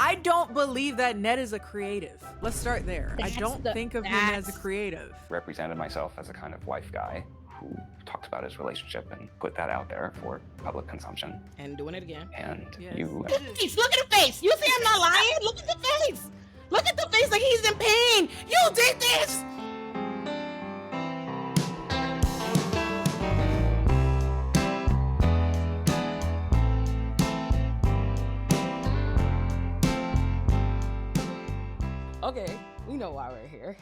I don't believe that Ned is a creative. Let's start there. I don't think of him as a creative. Represented myself as a kind of wife guy who talked about his relationship and put that out there for public consumption. And doing it again. And Yes. you... Look at the face! You see I'm not lying? Look at the face! Look at the face like he's in pain! You did this! Okay, we know why we're here.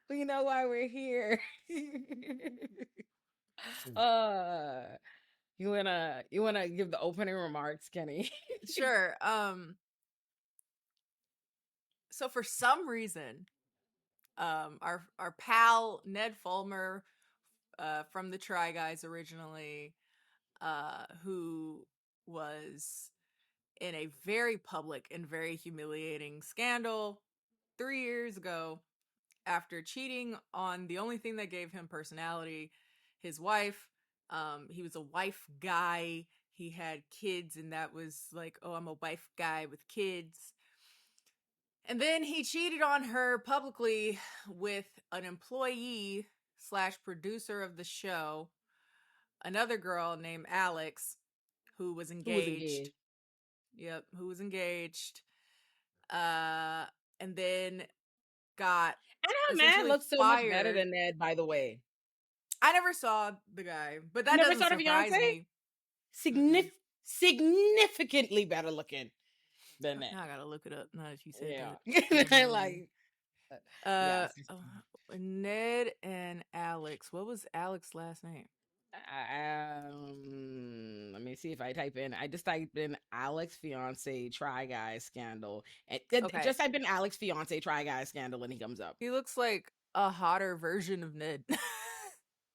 We know why we're here. You wanna give the opening remarks, Kenny? Sure. So for some reason, our pal Ned Fulmer, from the Try Guys originally, who was in a very public and very humiliating scandal 3 years ago after cheating on the only thing that gave him personality, his wife. He was a wife guy. He had kids, and that was like, oh, I'm a wife guy with kids. And then he cheated on her publicly with an employee / producer of the show, another girl named Alex, who was engaged. Yep, who was engaged. And then got... I know man looks so much better than Ned, by the way. I never saw the guy, but that doesn't surprise me. Significantly better looking than Ned. Now I gotta look it up now that you said that. Ned and Alex. What was Alex's last name? Let me see if I type in. I just typed in Alex fiance Try Guys scandal, and just type in Alex fiance Try Guys scandal, and he comes up. He looks like a hotter version of Ned.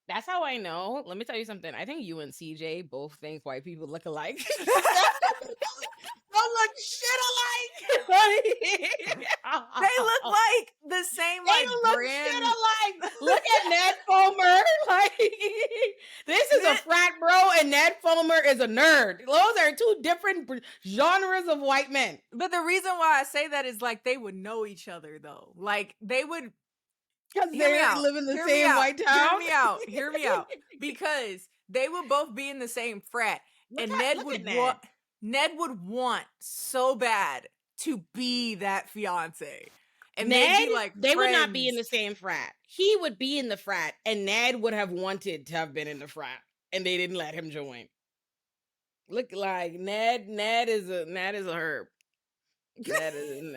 That's how I know. Let me tell you something. I think you and CJ both think white people look alike. Don't look shit alike. They look like the same they like look brand. Shit alike. Look at Ned Fulmer. Like this is a frat bro, and Ned Fulmer is a nerd. Those are two different genres of white men. But the reason why I say that is like they would know each other though. Like they would. Because they live in the same white town. Hear me out. Because they would both be in the same frat. And Ned would want so bad to be that fiance. And Ned, be like they would not be in the same frat. He would be in the frat, and Ned would have wanted to have been in the frat, and they didn't let him join. Look like Ned is a herb. That is in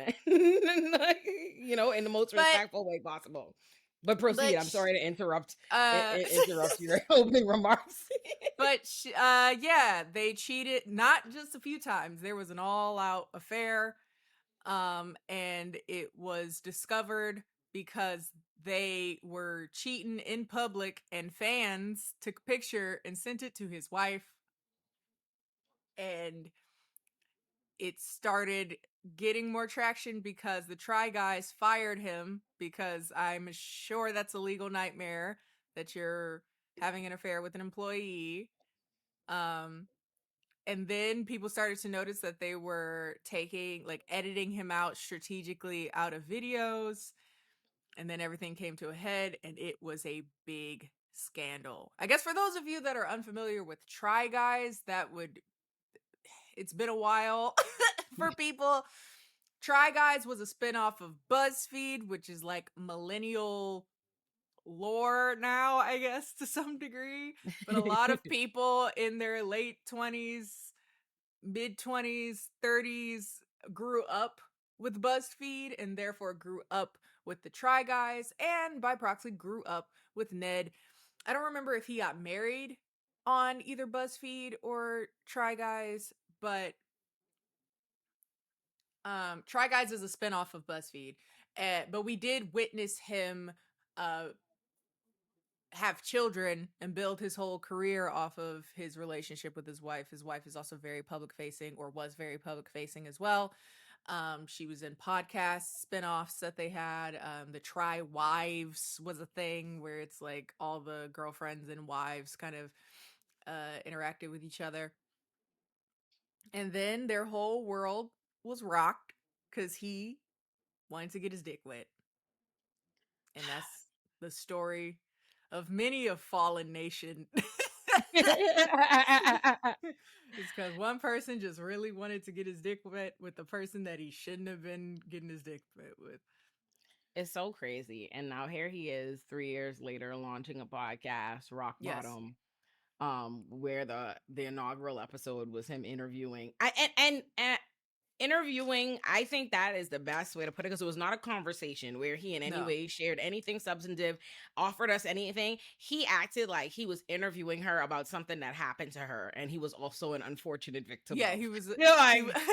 the most respectful way possible. But proceed. I'm sorry to interrupt your opening remarks. But they cheated not just a few times. There was an all-out affair, and it was discovered because they were cheating in public, and fans took a picture and sent it to his wife, and it started getting more traction because the Try Guys fired him because I'm sure that's a legal nightmare that you're having an affair with an employee. And then people started to notice that they were editing him out strategically out of videos. And then everything came to a head, and it was a big scandal. I guess for those of you that are unfamiliar with Try Guys, it's been a while for people. Try Guys was a spinoff of BuzzFeed, which is like millennial lore now, I guess, to some degree. But a lot of people in their late 20s, mid 20s, 30s grew up with BuzzFeed and therefore grew up with the Try Guys and by proxy grew up with Ned. I don't remember if he got married on either BuzzFeed or Try Guys, but Try Guys is a spinoff of BuzzFeed, but we did witness him have children and build his whole career off of his relationship with his wife. His wife is also very public facing, or was very public facing as well. She was in podcast spinoffs that they had. The Try Wives was a thing where it's like all the girlfriends and wives kind of interacted with each other. And then their whole world was rocked because he wanted to get his dick wet. And that's the story of many a fallen nation. It's because one person just really wanted to get his dick wet with the person that he shouldn't have been getting his dick wet with. It's so crazy. And now here he is 3 years later launching a podcast, Rock Yes. Bottom, where the inaugural episode was him interviewing. Interviewing, I think that is the best way to put it, because it was not a conversation where he in any No. way shared anything substantive, offered us anything. He acted like he was interviewing her about something that happened to her, and he was also an unfortunate victim. Yeah, of. he was.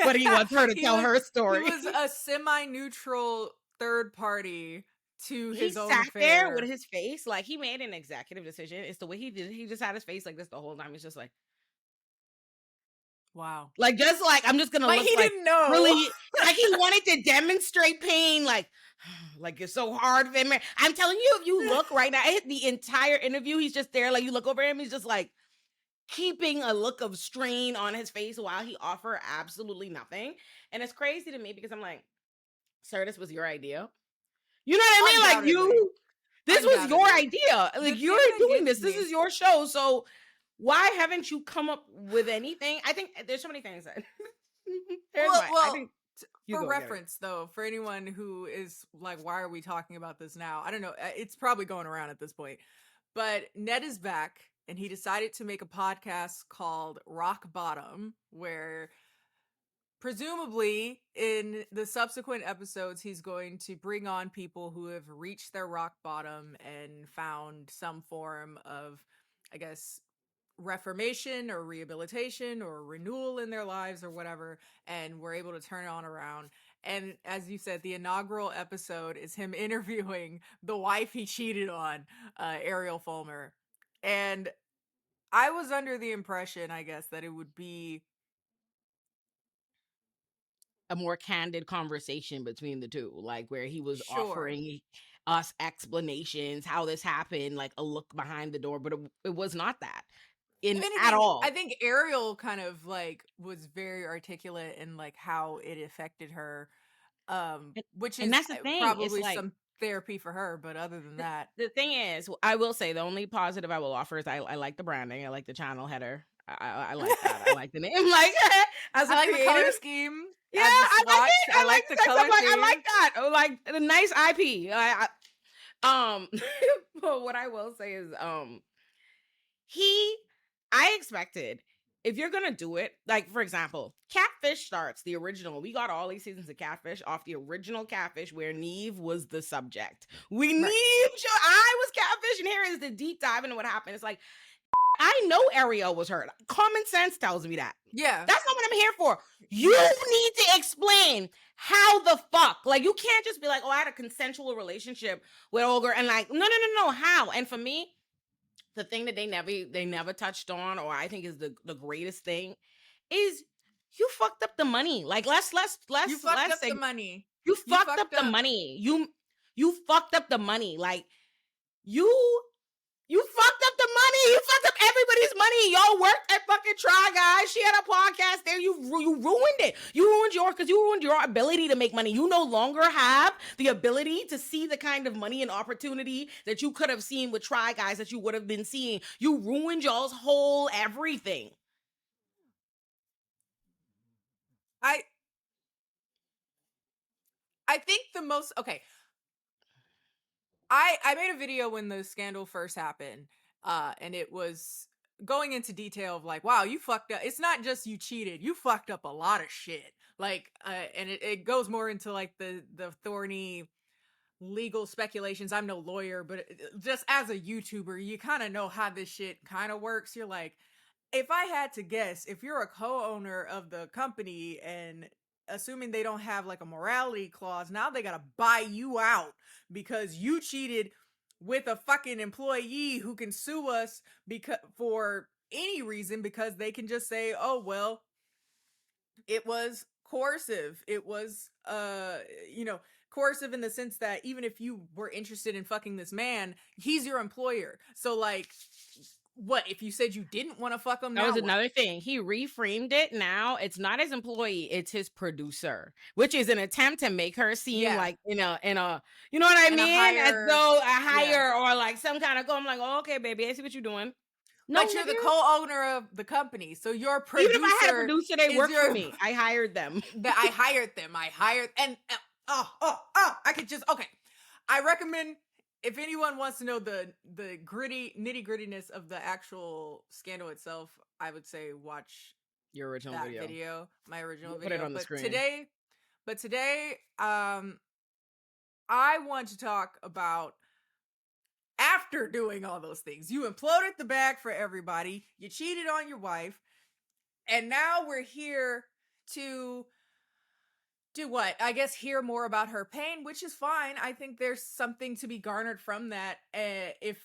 But he wants her to tell her story. He was a semi-neutral third party to He his own sat affair. there with his face like he made an executive decision. It's the way he did it. He just had his face like this the whole time. He's just like, wow. like, just like, I'm just gonna Like look he like didn't know. really, like he wanted to demonstrate pain, like it's so hard for him. I'm telling you, if you look right now, the entire interview, he's just there, like you look over him, he's just like keeping a look of strain on his face while he offered absolutely nothing. And it's crazy to me because I'm like, sir, this was your idea. You know what I mean? Like this was your idea. Like you're doing this. This is your show. So why haven't you come up with anything? I think there's so many things that. For reference, though, for anyone who is like, why are we talking about this now? I don't know. It's probably going around at this point. But Ned is back, and he decided to make a podcast called Rock Bottom, where presumably in the subsequent episodes, he's going to bring on people who have reached their rock bottom and found some form of, I guess, reformation or rehabilitation or renewal in their lives or whatever, and we're able to turn it on around. And as you said, the inaugural episode is him interviewing the wife he cheated on, Ariel Fulmer. And I was under the impression, I guess, that it would be a more candid conversation between the two, like where he was offering us explanations how this happened, like a look behind the door, but it was not that at all. I think Ariel kind of like was very articulate in like how it affected her, which is that's the thing. Probably like, some therapy for her, but other than that, the thing is, I will say the only positive I will offer is I like the branding. I like the channel header. I like that. I like the name. Like as I like creative, the color scheme. Yeah, I like the color. I like that. Like the nice IP. But what I will say is, I expected, if you're gonna do it, like for example, Catfish starts the original. We got all these seasons of Catfish off the original Catfish, where Neve was the subject. Neve, I was Catfish, and here is the deep dive into what happened. It's like, I know Ariel was hurt. Common sense tells me that. Yeah, that's not what I'm here for. You need to explain how the fuck. Like, you can't just be like, oh, I had a consensual relationship with Olga, and like, no, how? And for me, the thing that they never touched on, or I think is the greatest thing, is you fucked up the money. Like let's you fucked up the money. You fucked up the money. You fucked up the money. Like you fucked up the money. You fucked up everybody's money. Y'all worked at fucking Try Guys. She had a podcast there. You ruined it. You ruined your ability to make money. You no longer have the ability to see the kind of money and opportunity that you could have seen with Try Guys that you would have been seeing. You ruined y'all's whole everything. I think the most I made a video when the scandal first happened, and it was going into detail of like, wow, you fucked up. It's not just you cheated, you fucked up a lot of shit. Like, and it goes more into like the thorny legal speculations. I'm no lawyer, but just as a YouTuber, you kind of know how this shit kind of works. You're like, if I had to guess, if you're a co-owner of the company and assuming they don't have like a morality clause, now they gotta buy you out because you cheated with a fucking employee who can sue us because for any reason, because they can just say, oh well, it was coercive. It was coercive in the sense that even if you were interested in fucking this man, he's your employer. So like, what if you said you didn't want to fuck him? That Now was what? another thing. He reframed it. Now it's not his employee, it's his producer, which is an attempt to make her seem Yeah. like in a you know what I In a mean? As higher- though a yeah. hire or like some kind of go. I'm like, oh, okay, baby, I see what you're doing. No, But you're the nigga. co-owner of the company, so your producer. Even if I had a producer, they is work your- for me. I hired them. That I hired them. I hired and I could just okay. I recommend if anyone wants to know the gritty nitty grittiness of the actual scandal itself, I would say watch Your original that video. video, my original We'll video. put it on the but screen. today, I want to talk about after doing all those things. You imploded the bag for everybody. You cheated on your wife, and now we're here to do what? I guess hear more about her pain, which is fine. I think there's something to be garnered from that. If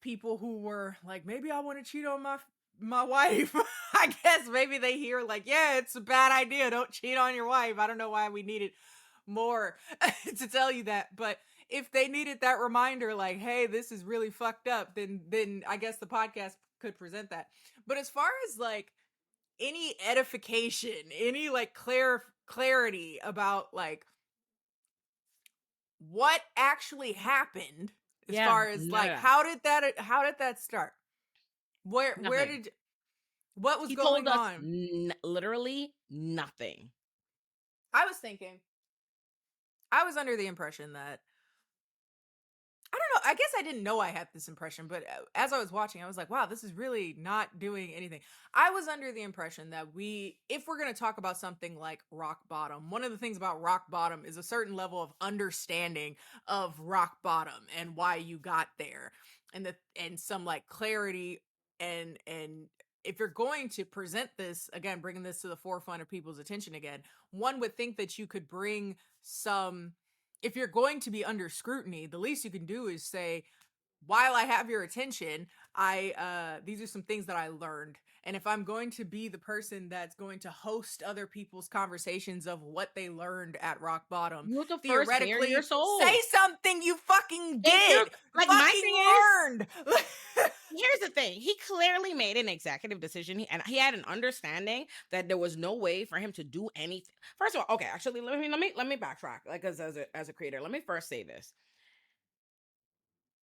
people who were like, maybe I want to cheat on my wife, I guess maybe they hear like, yeah, it's a bad idea. Don't cheat on your wife. I don't know why we needed more to tell you that, but if they needed that reminder, like, hey, this is really fucked up, then I guess the podcast could present that. But as far as like any edification, any like clarity about like what actually happened, as Yeah, far as like nada. how did that start? Where Nothing. did what was He going told us on? literally nothing. I was thinking, I was under the impression that I don't know. I guess I didn't know I had this impression, but as I was watching, I was like, wow, this is really not doing anything. I was under the impression that if we're going to talk about something like rock bottom, one of the things about rock bottom is a certain level of understanding of rock bottom and why you got there, and some like clarity and if you're going to present this again, bringing this to the forefront of people's attention again, one would think that you could bring some. If you're going to be under scrutiny, the least you can do is say, while I have your attention, these are some things that I learned. And if I'm going to be the person that's going to host other people's conversations of what they learned at rock bottom, You have to first bare theoretically your soul. say something you fucking If you're- did. like, my fucking thing is- learned. Here's the thing. He clearly made an executive decision, and he had an understanding that there was no way for him to do anything. First of all, okay, actually, let me backtrack. Like as a creator, let me first say this.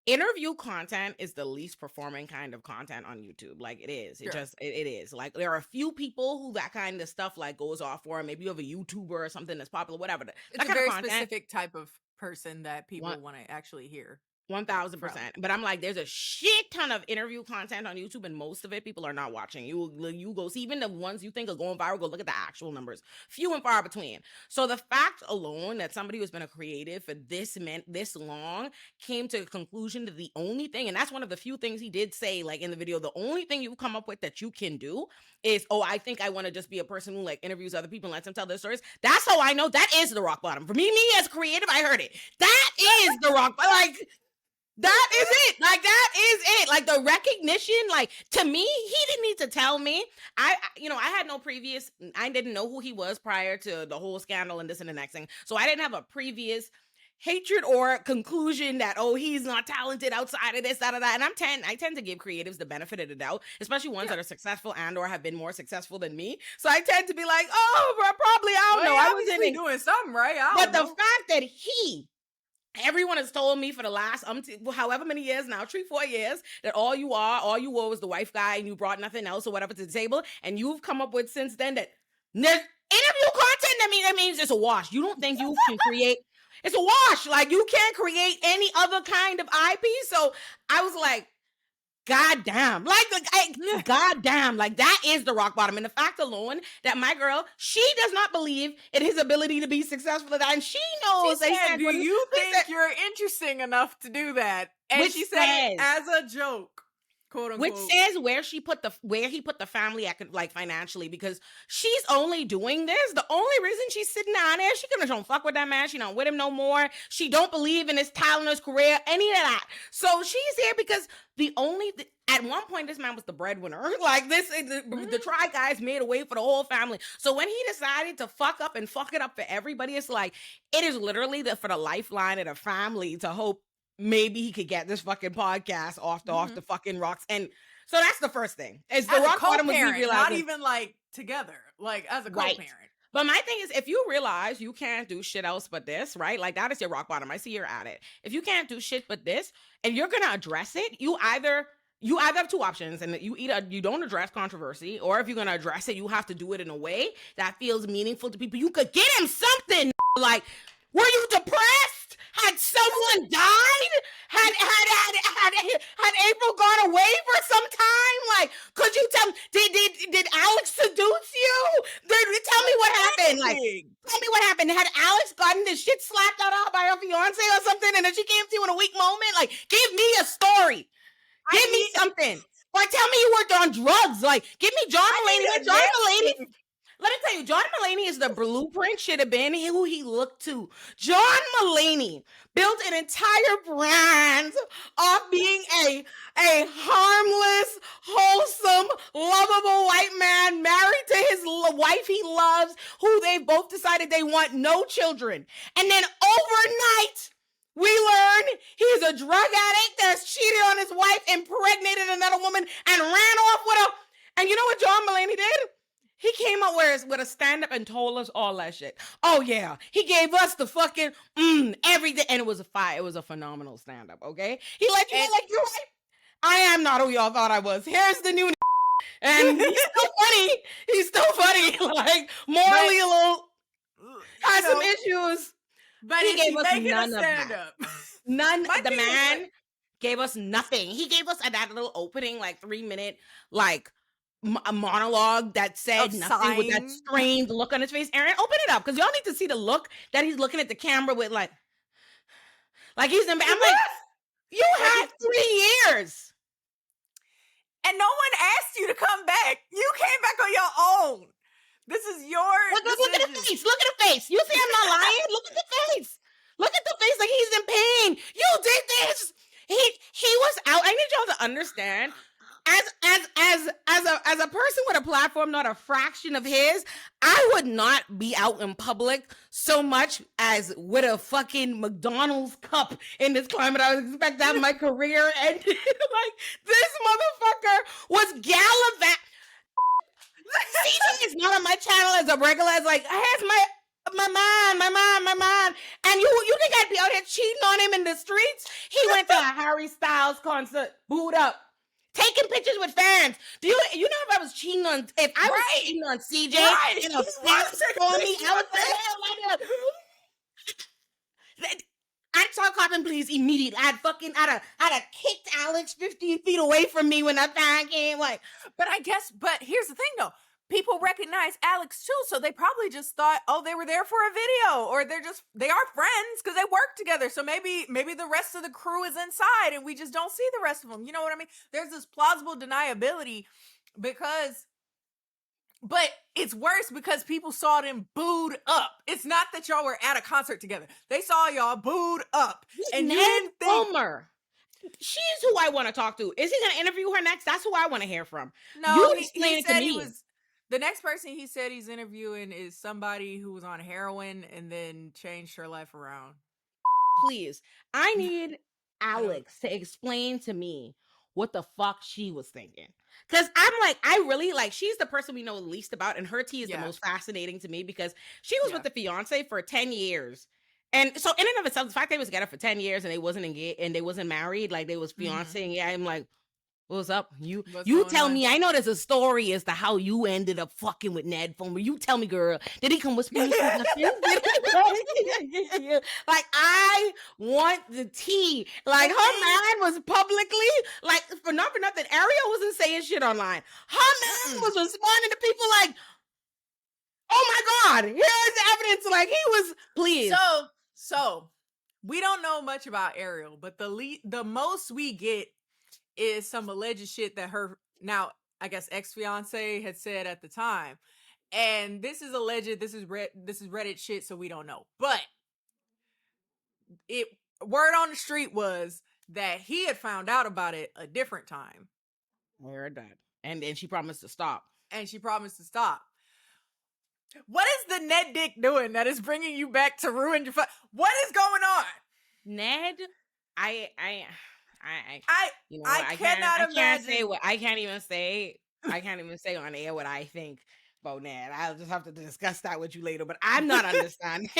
Interview content is the least performing kind of content on YouTube. Like it is. It Sure. just it is. Like there are a few people who that kind of stuff like goes off for. Maybe you have a YouTuber or something that's popular, whatever. That It's a kind very of content, specific type of person that people What? want to actually hear. 1000%. But I'm like, there's a shit ton of interview content on YouTube, and most of it people are not watching. You go see, even the ones you think are going viral, go look at the actual numbers. Few and far between. So the fact alone that somebody who's been a creative for this long came to a conclusion that the only thing, and that's one of the few things he did say, like in the video, the only thing you come up with that you can do is, oh, I think I want to just be a person who like interviews other people and lets them tell their stories. That's how I know that is the rock bottom. For me as creative, I heard it. That is the rock bottom. Like, that is it. Like, that is it. Like, the recognition, like, to me, he didn't need to tell me. I had no previous, I didn't know who he was prior to the whole scandal and this and the next thing. So I didn't have a previous hatred or conclusion that, oh, he's not talented outside of this, that, or that. And I tend to give creatives the benefit of the doubt, especially ones that are successful and or have been more successful than me. So I tend to be like, oh, probably, I don't know. I was obviously doing something right. But the fact that everyone has told me for the last however many years now, 3-4 years, that all you were was the wife guy and you brought nothing else or whatever to the table, and you've come up with since then that there's interview content. That means it's a wash. You don't think you can create? It's a wash. Like, you can't create any other kind of IP. So I was like, God damn, God damn, like that is the rock bottom. And the fact alone that my girl, she does not believe in his ability to be successful at that. And she knows. She said, do you think you're interesting enough to do that? And she said it as a joke, quote unquote. Which says where he put the family like financially, because she's only doing this. The only reason she's sitting down there, she gonna don't fuck with that man. She don't with him no more. She don't believe in his talent, his career, any of that. So she's here because at one point this man was the breadwinner. Like the Try Guys made a way for the whole family. So when he decided to fuck it up for everybody, it's like it is literally for the lifeline of the family to hope maybe he could get this fucking podcast off the fucking rocks. And So that's the first thing. Is the As a rock bottom was me co-parent, not realizing, even like together, like as a right. co-parent. But my thing is, if you realize you can't do shit else but this, right? Like that is your rock bottom. I see you're at it. If you can't do shit but this, and you're gonna address it, you either have two options, and you don't address controversy, or if you're gonna address it, you have to do it in a way that feels meaningful to people. You could get him something like, were you depressed? Had someone died? Had April gone away for some time? Like, could you tell me? Did Alex seduce you? Tell me what happened. Like, tell me what happened. Had Alex gotten this shit slapped out of her by her fiance or something, and then she came to you in a weak moment? Like, give me a story. Give me something. Or tell me you worked on drugs. Like, give me John Mulaney. John Mulaney. Let me tell you, John Mulaney is the blueprint, should have been who he looked to. John Mulaney built an entire brand off being a harmless, wholesome, lovable white man married to his wife he loves, who they both decided they want no children. And then overnight, we learn he's a drug addict that's cheated on his wife, impregnated another woman, and ran off with her. And you know what John Mulaney did? He came up with a stand-up and told us all that shit. Oh, yeah. He gave us the fucking everything. And it was a phenomenal stand-up, okay? He let you know, like, you're right. I am not who y'all thought I was. Here's the new and he's still funny. He's still funny. Like, morally a little, has some issues. But he gave us none of that. None. The man gave us nothing. He gave us that little opening, like 3-minute, like, a monologue that said nothing with that strained look on his face. Aaron, open it up, because y'all need to see the look that he's looking at the camera with, like he's in. I'm like, you had 3 years, and no one asked you to come back. You came back on your own. This is your look at the face. Look at the face. You see, I'm not lying. Look at the face. Look at the face, like he's in pain. You did this. He was out. I need y'all to understand. As a person with a platform not a fraction of his, I would not be out in public so much as with a fucking McDonald's cup in this climate. I would expect to have my career ended. Like, this motherfucker was gallivanting. CJ is not on my channel as a regular, as like, here's my man. And you think I'd be out here cheating on him in the streets? He went to a Harry Styles concert, booed up, taking pictures with fans. Do you know if I was cheating on cheating on CJ in a fast for me? I would say, I'd start copping please immediately. I'd have kicked Alex 15 feet away from me when that fan came. Like, but here's the thing though. People recognize Alex too, so they probably just thought, oh, they were there for a video, or they are friends because they work together. So maybe the rest of the crew is inside and we just don't see the rest of them. You know what I mean? There's this plausible deniability but it's worse because people saw them booed up. It's not that y'all were at a concert together. They saw y'all booed up. And you didn't think Fulmer. She's who I want to talk to. Is he going to interview her next? That's who I want to hear from. No, he said he was. The next person he said he's interviewing is somebody who was on heroin and then changed her life around. Please, I need Alex to explain to me what the fuck she was thinking. Because I'm like, I really like, she's the person we know the least about, and her tea is the most fascinating to me because she was with the fiance for 10 years. And so in and of itself, the fact they was together for 10 years and they wasn't engaged and they wasn't married, like they was fiancé, I'm like, what's up? You tell me. I know there's a story as to how you ended up fucking with Ned Fulmer. You tell me, girl. Did he come whispering? Like, I want the tea. Like, her man was publicly, like, for nothing, Ariel wasn't saying shit online. Her man was responding to people like, oh my God, here's the evidence. Like, he was, please. So we don't know much about Ariel, but the most we get is some alleged shit that her now, I guess, ex-fiance had said at the time. And this is alleged, this is Reddit shit, so we don't know. But word on the street was that he had found out about it a different time. I heard that. And then she promised to stop. What is the Ned dick doing that is bringing you back to ruin your what is going on? Ned, I I you know, I I cannot can't say imagine. what I can't even say. I can't even say on air what I think about Ned. I'll just have to discuss that with you later. But I'm not understanding.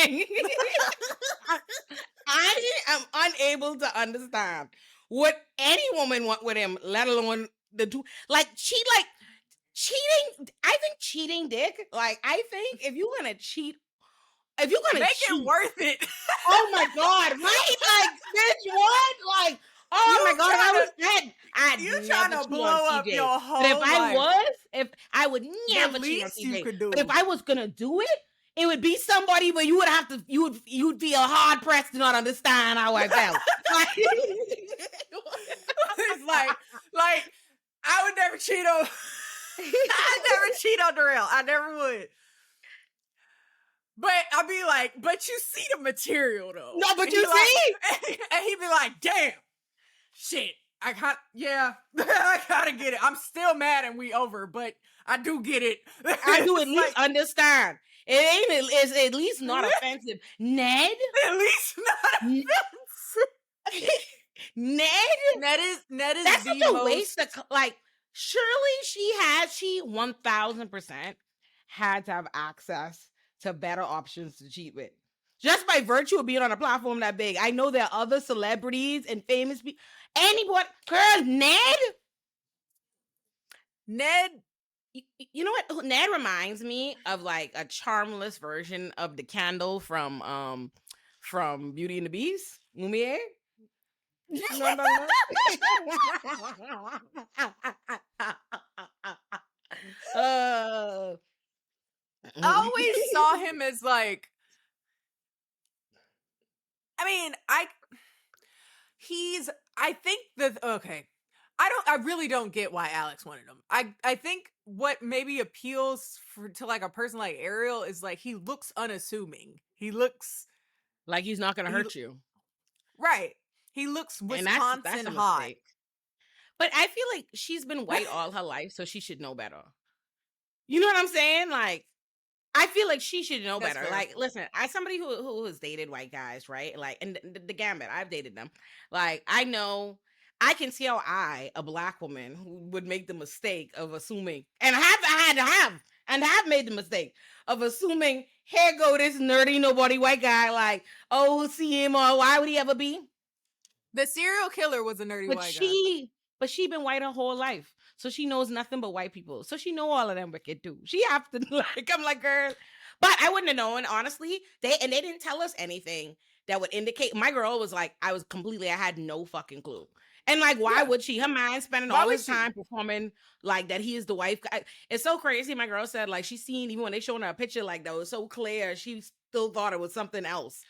I am unable to understand what any woman want with him, let alone the two. Like cheating. I think cheating, dick. Like I think if you're gonna cheat, Make it worth it. oh my god, right? Like, bitch, what? Like, oh my You god, if I trying was dead, I'd you trying never to cheat on blow up TJ. your But whole life. if I would The never cheat on least you TJ. could But if do. I was gonna do it, it would be somebody where you would have to, you'd feel hard pressed to not understand how I felt. Like, It's like I would never cheat on. I never cheat on Darrell. I never would. But I'd be like, but you see the material though. No, but And you he like, see? and he'd be like, damn, shit. I gotta get it. I'm still mad and we over, but I do get it. I do at It's least like, understand. It ain't, it's at least not offensive. Ned? at least not N- offensive. Ned? Ned is That's the such a most waste of like. Surely she 1000% had to have access to better options to cheat with, just by virtue of being on a platform that big. I know there are other celebrities and famous people. Anyone, girl, Ned. You know what? Ned reminds me of like a charmless version of the candle from Beauty and the Beast, Lumiere. You know what I'm talking about? I always saw him as like, I mean, I think that, okay. I really don't get why Alex wanted him. I think what maybe appeals to like a person like Ariel is like he looks unassuming. He looks like he's not gonna he, hurt you. right. He looks And Wisconsin that's a hot. mistake. But I feel like she's been white all her life, so she should know better. You know what I'm saying? Like, I feel like she should know That's better. fair. Like, listen, as somebody who has dated white guys, right? Like, and the gambit, I've dated them. Like, I know, I can see how a black woman, who would make the mistake of assuming, and have made the mistake of assuming, here go this nerdy nobody white guy. Like, oh, we'll see him, or why would he ever be? The serial killer was a nerdy white guy. But she been white her whole life, so she knows nothing but white people. So she know all of them wicked too. She have to like. I'm like, girl, but I wouldn't have known honestly. They didn't tell us anything that would indicate. My girl was like, I had no fucking clue. And like, why would she? Her mind spending all this time performing like that he is the wife. It's so crazy. My girl said like she seen, even when they showing her a picture like that was so clear, she still thought it was something else.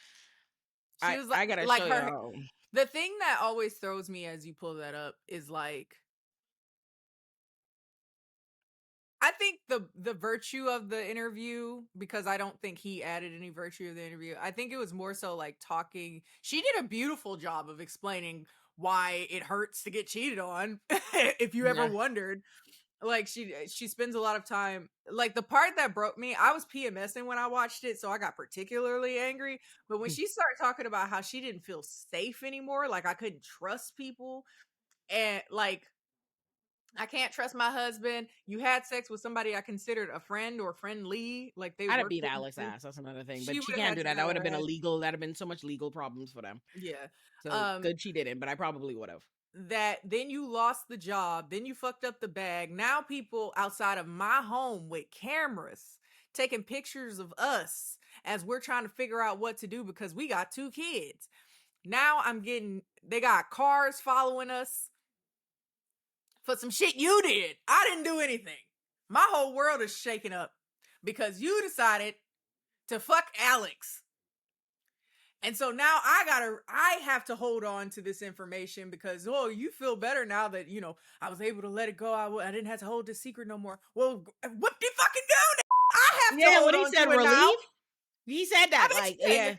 She was I gotta like show her. y'all. The thing that always throws me as you pull that up is like, I think the virtue of the interview, because I don't think he added any virtue of the interview. I think it was more so like talking. She did a beautiful job of explaining why it hurts to get cheated on. If you ever wondered, like she spends a lot of time. Like the part that broke me, I was PMSing when I watched it, so I got particularly angry. But when she started talking about how she didn't feel safe anymore, like I couldn't trust people, and like I can't trust my husband. You had sex with somebody I considered a friend or friendly. Like they I'd have worked beat with Alex' me. ass. That's another thing. She But she would have can't had do to that. go That would have been ahead. illegal. That'd have been so much legal problems for them. Yeah. So good she didn't, but I probably would have. That then you lost the job, then you fucked up the bag. Now people outside of my home with cameras taking pictures of us as we're trying to figure out what to do because we got 2 kids. Now they got cars following us for some shit you did. I didn't do anything. My whole world is shaking up because you decided to fuck Alex. And so now I have to hold on to this information because, oh, you feel better now that, I was able to let it go. I didn't have to hold this secret no more. Well, what do you fucking do? I have to hold what he on said, to it relief? now. He said that,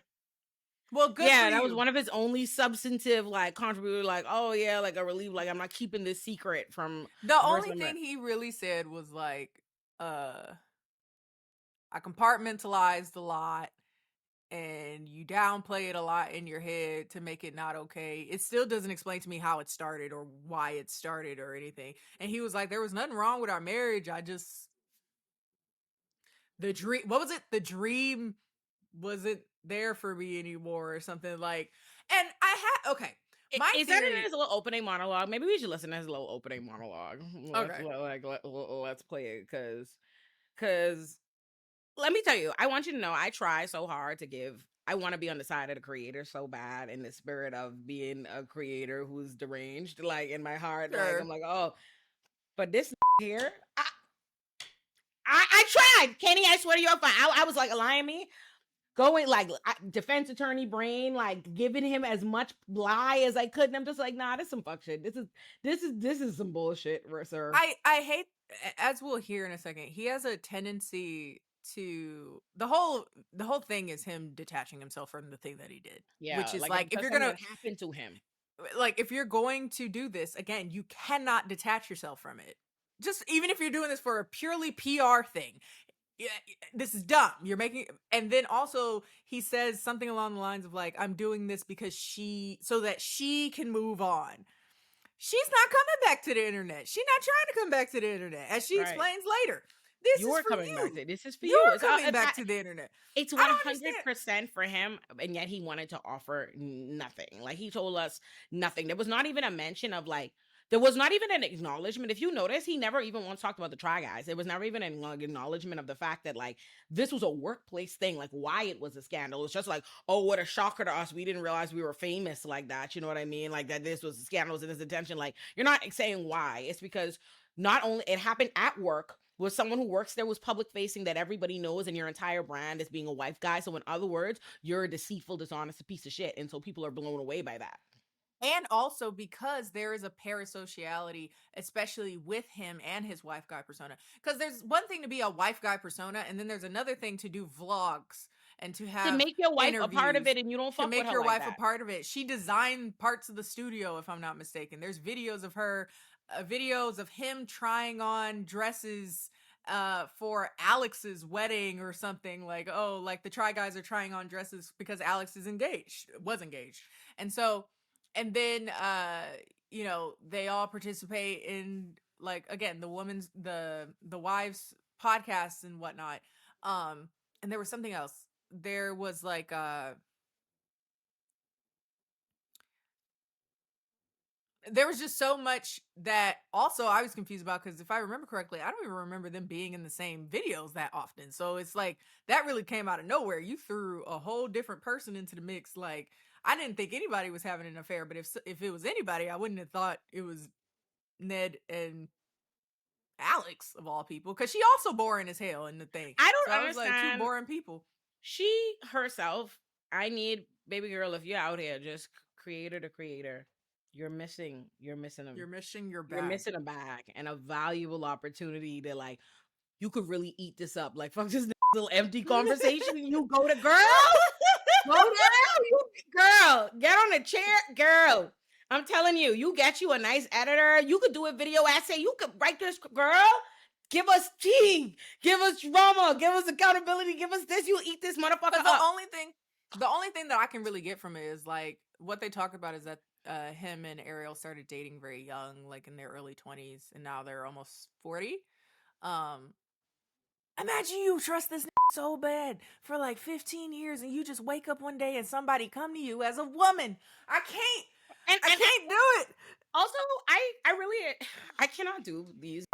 Well, good for that you. was one of his only substantive, like, contributor, like, oh, yeah, like, a relief, like, I'm not keeping this secret from... The only thing he really said was, like, I compartmentalized a lot, and you downplay it a lot in your head to make it not okay. It still doesn't explain to me how it started or why it started or anything. And he was like, there was nothing wrong with our marriage. I just, the dream, what was it? The dream wasn't there for me anymore or something like, and okay. My Is theory, that in his little opening monologue? Maybe we should listen to his little opening monologue. Let's play it because let me tell you, I want you to know I try so hard to give. I want to be on the side of the creator so bad in the spirit of being a creator who's deranged, like in my heart. Like sure. I'm like, oh, but this here, I tried, Kenny. I swear to you, I was like lying me. Going like defense attorney brain, like giving him as much lie as I could, and I'm just like, nah, this is some fuck shit. This is some bullshit, sir. I hate, as we'll hear in a second, he has a tendency to, the whole thing is him detaching himself from the thing that he did. Yeah, Which is like if you're something gonna, that happened to him. like if you're going to do this again, you cannot detach yourself from it. Just even if you're doing this for a purely PR thing, yeah, this is dumb. You're making, and then also he says something along the lines of like, I'm doing this because so that she can move on. She's not coming back to the internet. She's not trying to come back to the internet, as she explains later. This is for Coming you. back to this is for You're you. coming back to the internet. It's 100% for him, and yet he wanted to offer nothing. Like he told us nothing. There was not even a mention of like. There was not even an acknowledgement. If you notice, he never even once talked about the Try Guys. There was never even an acknowledgement of the fact that like this was a workplace thing, like why it was a scandal. It's just like, oh, what a shocker to us. We didn't realize we were famous like that. You know what I mean? Like that this was scandals in his attention. Like you're not saying why. It's because not only it happened at work with someone who works there, was public facing, that everybody knows, and your entire brand is being a wife guy. So in other words, you're a deceitful, dishonest piece of shit. And so people are blown away by that. And also because there is a parasociality, especially with him and his wife guy persona. Because there's one thing to be a wife guy persona, and then there's another thing to do vlogs and to have to make your wife a part of it, and you don't fuck to make with her your like wife that. a part of it. She designed parts of the studio, if I'm not mistaken. There's videos of her, videos of him trying on dresses for Alex's wedding or something, like, oh, like the Try Guys are trying on dresses because Alex is was engaged. And so, and then you know, they all participate in, like, again, the wives podcasts and whatnot. And there was something else. There was like there was just so much that also I was confused about, because if I remember correctly, I don't even remember them being in the same videos that often. So it's like that really came out of nowhere. You threw a whole different person into the mix. Like, I didn't think anybody was having an affair, but if it was anybody, I wouldn't have thought it was Ned and Alex of all people, because she also boring as hell in the thing. I don't so I was like, two understand. boring people. She herself, I need, baby girl, if you're out here, just creator to creator. You're missing You're missing your bag. You're missing a bag and a valuable opportunity to like, you could really eat this up. Like, fuck this little empty conversation. And you go to girl. Go down, you girl. Get on the chair, girl. I'm telling you, you get you a nice editor. You could do a video essay. You could write this, girl. Give us tea. Give us drama. Give us accountability. Give us this. You eat this motherfucker. But the only thing that I can really get from it is like what they talk about is that him and Ariel started dating very young, like in their early 20s, and now they're almost 40. Imagine you trust this so bad for like 15 years, and you just wake up one day and somebody come to you as a woman. I can't do it. Also, I cannot do these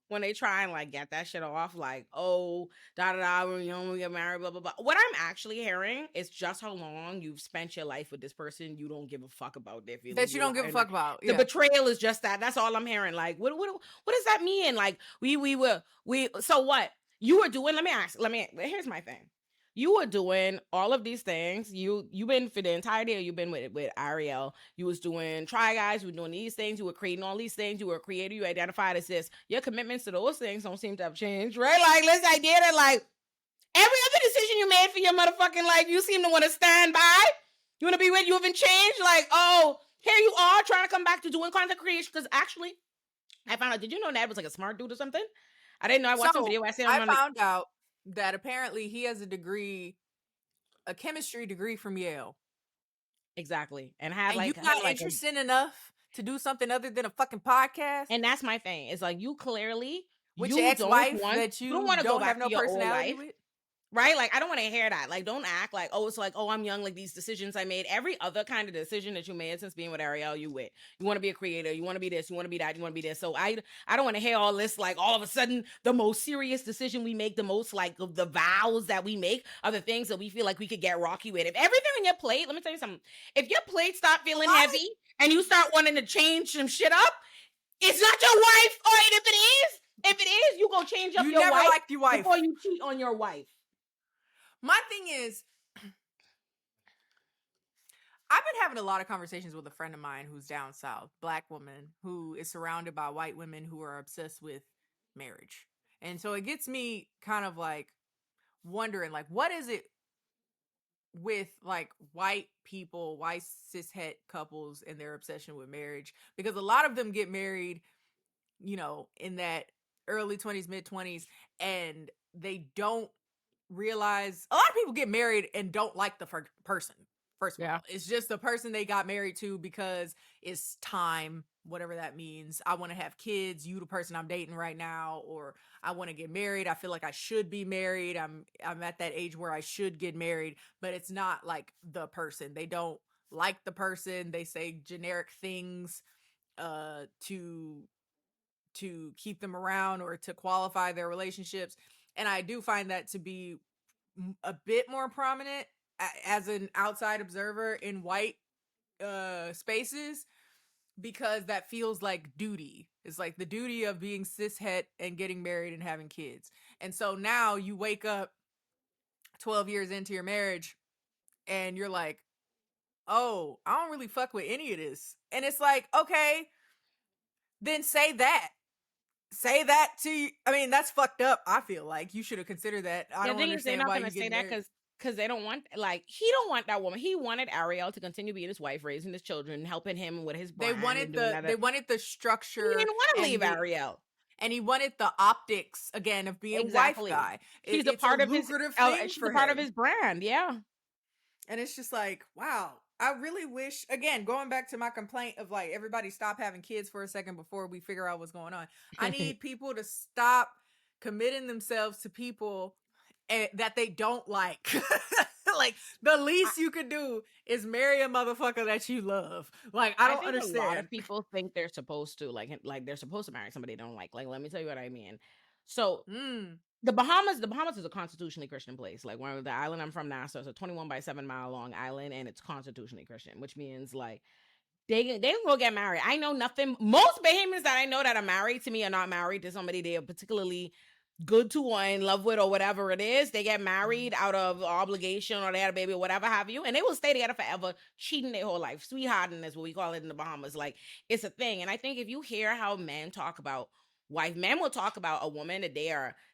when they try and like get that shit off, like, oh, da da da, you know, we get married, blah blah blah. What I'm actually hearing is just how long you've spent your life with this person. You don't give a fuck about their feelings. That you don't give a fuck about. The betrayal is just that. That's all I'm hearing. Like, what does that mean? Like, so what you were doing? Here's my thing. You were doing all of these things. You've been for the entire day. You've been with Ariel. You was doing Try Guys. You were doing these things. You were creating all these things. You were a creator. You identified as this. Your commitments to those things don't seem to have changed, right? Like, this idea that like every other decision you made for your motherfucking life, you seem to want to stand by. You want to be with. You haven't changed. Like, oh, here you are trying to come back to doing content creation. Because actually, I found out. Did you know Ned was like a smart dude or something? I didn't know. I watched some video. I found out that apparently he has a degree a chemistry degree from Yale. Exactly. And had And like you're not had like a, interested enough to do something other than a fucking podcast and that's my thing. It's like you clearly with your you don't ex-wife want that you don't you want to go don't have back to no your old personality life. with. Right? Like, I don't want to hear that. Like, don't act like, oh, it's like, oh, I'm young. Like, these decisions I made, every other kind of decision that you made since being with Ariel, you with. You want to be a creator. You want to be this. You want to be that. You want to be this. So I don't want to hear all this, like, all of a sudden, the most serious decision we make, the most, like, of the vows that we make are the things that we feel like we could get rocky with. If everything on your plate, let me tell you something. If your plate start feeling heavy and you start wanting to change some shit up, it's not your wife. Or if it is, you go change up You your never wife liked your wife. before you cheat on your wife. My thing is, I've been having a lot of conversations with a friend of mine who's down south, Black woman, who is surrounded by white women who are obsessed with marriage. And so it gets me kind of like wondering, like, what is it with like white people, white cishet couples and their obsession with marriage? Because a lot of them get married, you know, in that early 20s, mid 20s, and they don't realize a lot of people get married and don't like the person. First of all, it's just the person they got married to because it's time, whatever that means. I want to have kids. You the person I'm dating right now, or I want to get married. I feel like I should be married. I'm at that age where I should get married, but it's not like the person. They don't like the person. They say generic things to keep them around or to qualify their relationships. And I do find that to be a bit more prominent as an outside observer in white spaces, because that feels like duty. It's like the duty of being cishet and getting married and having kids. And so now you wake up 12 years into your marriage and you're like, oh, I don't really fuck with any of this. And it's like, okay, then say that. Say that to, I mean, that's fucked up. I feel like you should have considered that. I don't The thing is, they're understand not why gonna you say get that married. because they don't want, like, he don't want that woman. He wanted Ariel to continue being his wife, raising his children, helping him with his brand. They wanted the structure. He didn't want to and leave the- Ariel. And he wanted the optics again of being Exactly. wife guy. She's a It's part a of his lucrative thing she's for a part of him. his brand. Yeah. And it's just like, wow. I really wish, again, going back to my complaint of like, everybody stop having kids for a second before we figure out what's going on. I need people to stop committing themselves to people that they don't like. Like, the least you could do is marry a motherfucker that you love. Like, I don't think understand. a lot of people think they're supposed to, like they're supposed to marry somebody they don't like. Like, let me tell you what I mean. So the Bahamas is a constitutionally Christian place. Like, one of the island I'm from, Nassau, it's a 21 by 7 mile long island, and it's constitutionally Christian, which means like they can go get married. I know nothing. Most Bahamians that I know that are married to me are not married to somebody they are particularly good to or in love with or whatever it is. They get married out of obligation or they had a baby or whatever have you, and they will stay together forever, cheating their whole life. Sweethearting is what we call it in the Bahamas. Like, it's a thing. And I think if you hear how men talk about wife, men will talk about a woman that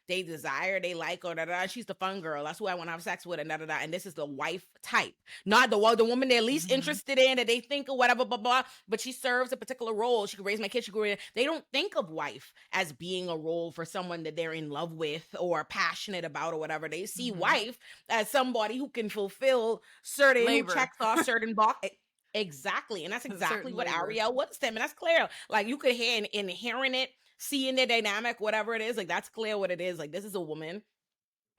they desire, they like, or da, she's the fun girl, that's who I want to have sex with, and da, and this is the wife type, not the woman they're least interested in, that they think or whatever, blah blah, but she serves a particular role. She can raise my kids, she can, they don't think of wife as being a role for someone that they're in love with or passionate about or whatever. They see wife as somebody who can fulfill certain Labor. checks off certain box. Exactly. And that's exactly what labor. Ariel was to him. And that's clear. Like, you could hear in hearing it, seeing the dynamic, whatever it is, like, that's clear what it is. Like, this is a woman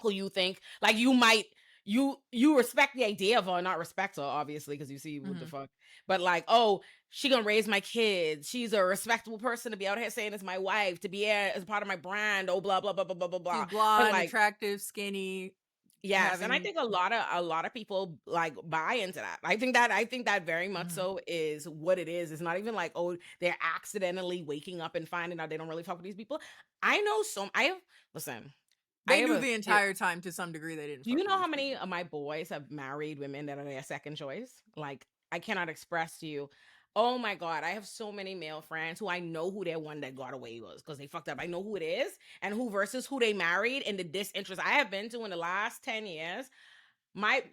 who you think, like, you might, you respect the idea of her, not respect her, obviously, because you see what the fuck. But like, oh, she gonna raise my kids. She's a respectable person to be out here saying it's my wife, to be as part of my brand. Oh, blah blah blah blah blah blah blah. She's blonde, like, attractive, skinny. Yes, and I think a lot of people like buy into that. I think that very much so is what it is. It's not even like, oh, they're accidentally waking up and finding out they don't really fuck with these people. I know listen. They knew the entire time to some degree they didn't. Do you know how many of my boys have married women that are their second choice? Like, I cannot express to you. Oh my God, I have so many male friends who I know who their one that got away was because they fucked up. I know who it is and who versus who they married and the disinterest I have been to in the last 10 years. My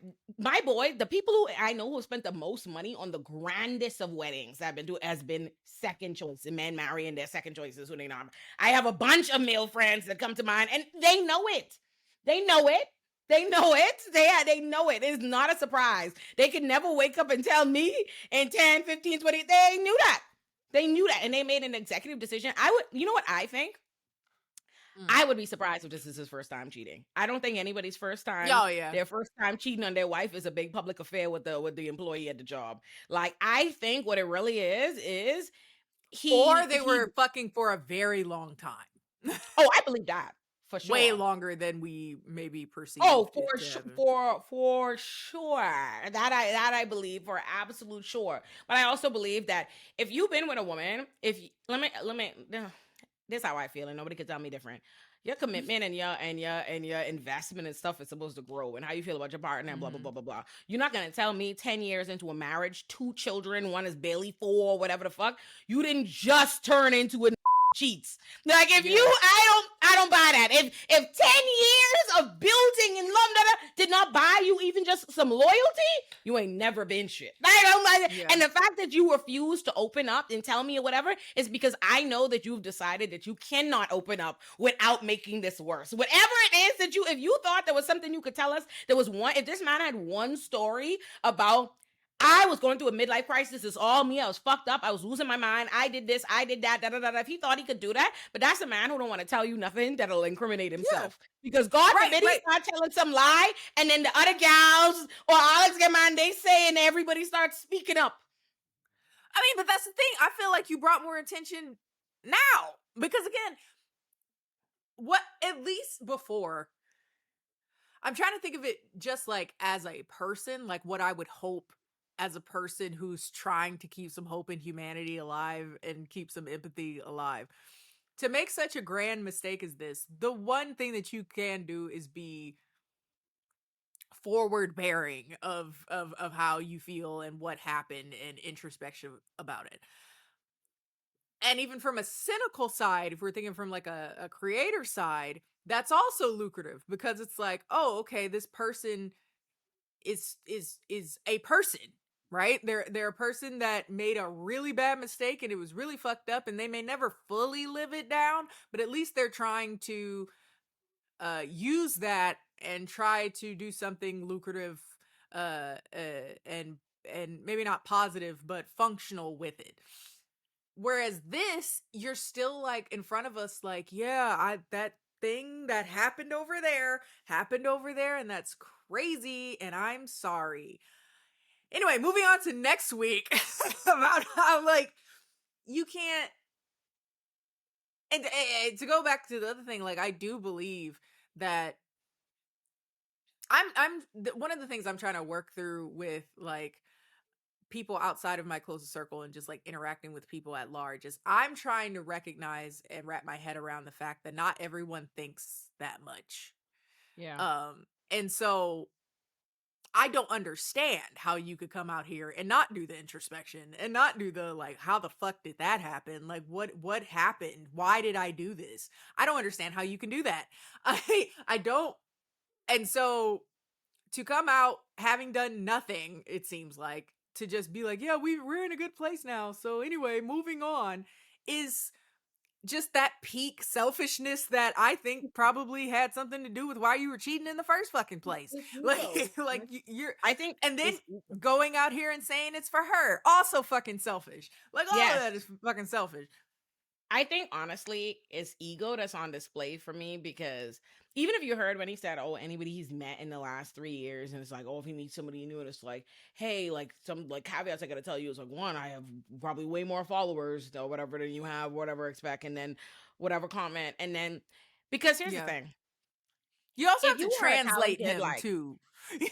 boy, the people who I know who spent the most money on the grandest of weddings that I've been doing has been second choice. And men marrying their second choices who they know. I have a bunch of male friends that come to mind and they know it. They know it. They know it. They know it. It's not a surprise. They could never wake up and tell me in 10, 15, 20. They knew that. They knew that. And they made an executive decision. You know what I think? I would be surprised if this is his first time cheating. I don't think anybody's first time, Oh, yeah. their first time cheating on their wife is a big public affair with the employee at the job. Like, I think what it really is Or they were fucking for a very long time. Oh, I believe that. For sure. Way longer than we maybe perceived. Oh, for sure. That I believe for absolute sure. But I also believe that if you've been with a woman, let me this is how I feel, and nobody can tell me different. Your commitment and your investment and stuff is supposed to grow, and how you feel about your partner and blah blah blah blah blah. You're not gonna tell me 10 years into a marriage, 2 children, one is barely 4, whatever the fuck, you didn't just turn into a cheats. Like, if I don't buy that. If 10 years of building and love did not buy you even just some loyalty, you ain't never been shit. And the fact that you refuse to open up and tell me or whatever is because I know that you've decided that you cannot open up without making this worse. Whatever it is that if you thought there was something you could tell us, if this man had one story about, I was going through a midlife crisis. It's all me. I was fucked up. I was losing my mind. I did this. I did that. Da, da, da, da. If he thought he could do that, but that's a man who don't want to tell you nothing that'll incriminate himself. Because God forbid he start telling some lie, and then the other gals or Alex Gaman, they say, and everybody starts speaking up. I mean, but that's the thing. I feel like you brought more attention now. Because again, at least before, I'm trying to think of it just like as a person, like what I would hope as a person who's trying to keep some hope in humanity alive and keep some empathy alive. To make such a grand mistake as this, the one thing that you can do is be forward bearing of how you feel and what happened and introspection about it. And even from a cynical side, if we're thinking from like a creator side, that's also lucrative, because it's like, oh, okay, this person is a person, right? They're a person that made a really bad mistake and it was really fucked up, and they may never fully live it down, but at least they're trying to use that and try to do something lucrative and maybe not positive but functional with it. Whereas this, you're still like in front of us like, that thing that happened over there, and that's crazy, and I'm sorry. Anyway, moving on to next week about how, like, you can't, and to go back to the other thing, like, I do believe that one of the things I'm trying to work through with, like, people outside of my closest circle and just, like, interacting with people at large is I'm trying to recognize and wrap my head around the fact that not everyone thinks that much. Yeah. And so I don't understand how you could come out here and not do the introspection and not do the, like, how the fuck did that happen? Like, what happened? Why did I do this? I don't understand how you can do that. I don't. And so to come out having done nothing, it seems like, to just be like, yeah, we're in a good place now. So anyway, moving on, is just that peak selfishness that I think probably had something to do with why you were cheating in the first fucking place. Like you're, I think, and then going out here and saying it's for her, also fucking selfish. Like, all of that is fucking selfish. I think, honestly, it's ego that's on display for me, because even if you heard when he said, oh, anybody he's met in the last 3 years, and it's like, oh, if he meets somebody new, and it's like, hey, like, some, like, caveats I gotta tell you is, like, one, I have probably way more followers or whatever than you have, whatever expect, and then whatever comment, and then, because here's the thing. You also have to translate him, like, too.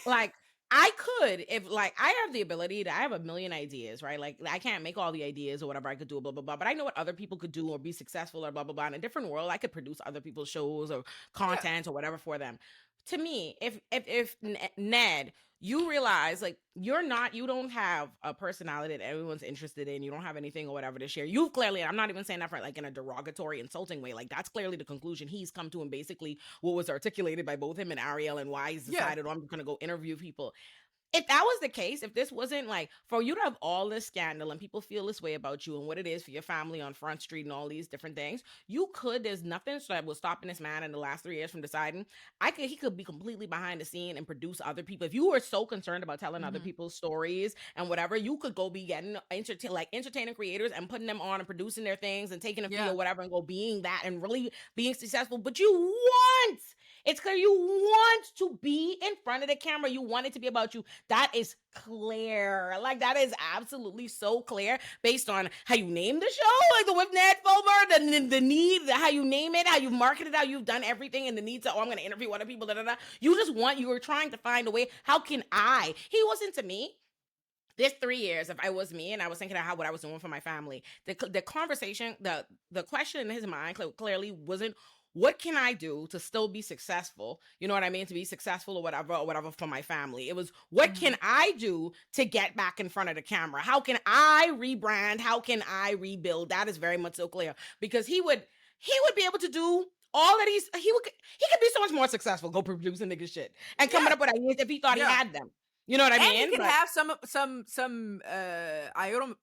Like, I could, if, like, I have the ability to, I have a million ideas, right? Like, I can't make all the ideas or whatever I could do, blah, blah, blah. But I know what other people could do or be successful or blah, blah, blah. In a different world, I could produce other people's shows or content or whatever for them. To me, if Ned, you realize, like, you don't have a personality that everyone's interested in, you don't have anything or whatever to share. You've clearly, I'm not even saying that for, like, in a derogatory, insulting way. Like, that's clearly the conclusion he's come to, and basically what was articulated by both him and Ariel, and why he's decided, oh, I'm going to go interview people. if that was the case, if this wasn't like for you to have all this scandal and people feel this way about you and what it is for your family on Front Street and all these different things, there's nothing that was stopping this man in the last 3 years from deciding he could be completely behind the scene and produce other people. If you were so concerned about telling other people's stories and whatever, you could go be getting entertaining creators and putting them on and producing their things and taking a fee or whatever and go being that and really being successful. But it's clear you want to be in front of the camera. You want it to be about you. That is clear. Like, that is absolutely so clear based on how you name the show, like the with Ned Fulmer, the need, how you name it, how you've marketed, how you've done everything, and the needs of, I'm going to interview other people, You were trying to find a way. How can he wasn't to me. This 3 years, if I was me and I was thinking about what I was doing for my family, the conversation, the question in his mind clearly wasn't, what can I do to still be successful? You know what I mean? To be successful or whatever for my family. It was, what can I do to get back in front of the camera? How can I rebrand? How can I rebuild? That is very much so clear, because he would be able to do all that he could be so much more successful, go producing nigga shit and coming up with ideas if he thought he had them. You know what I mean? And he can have some iota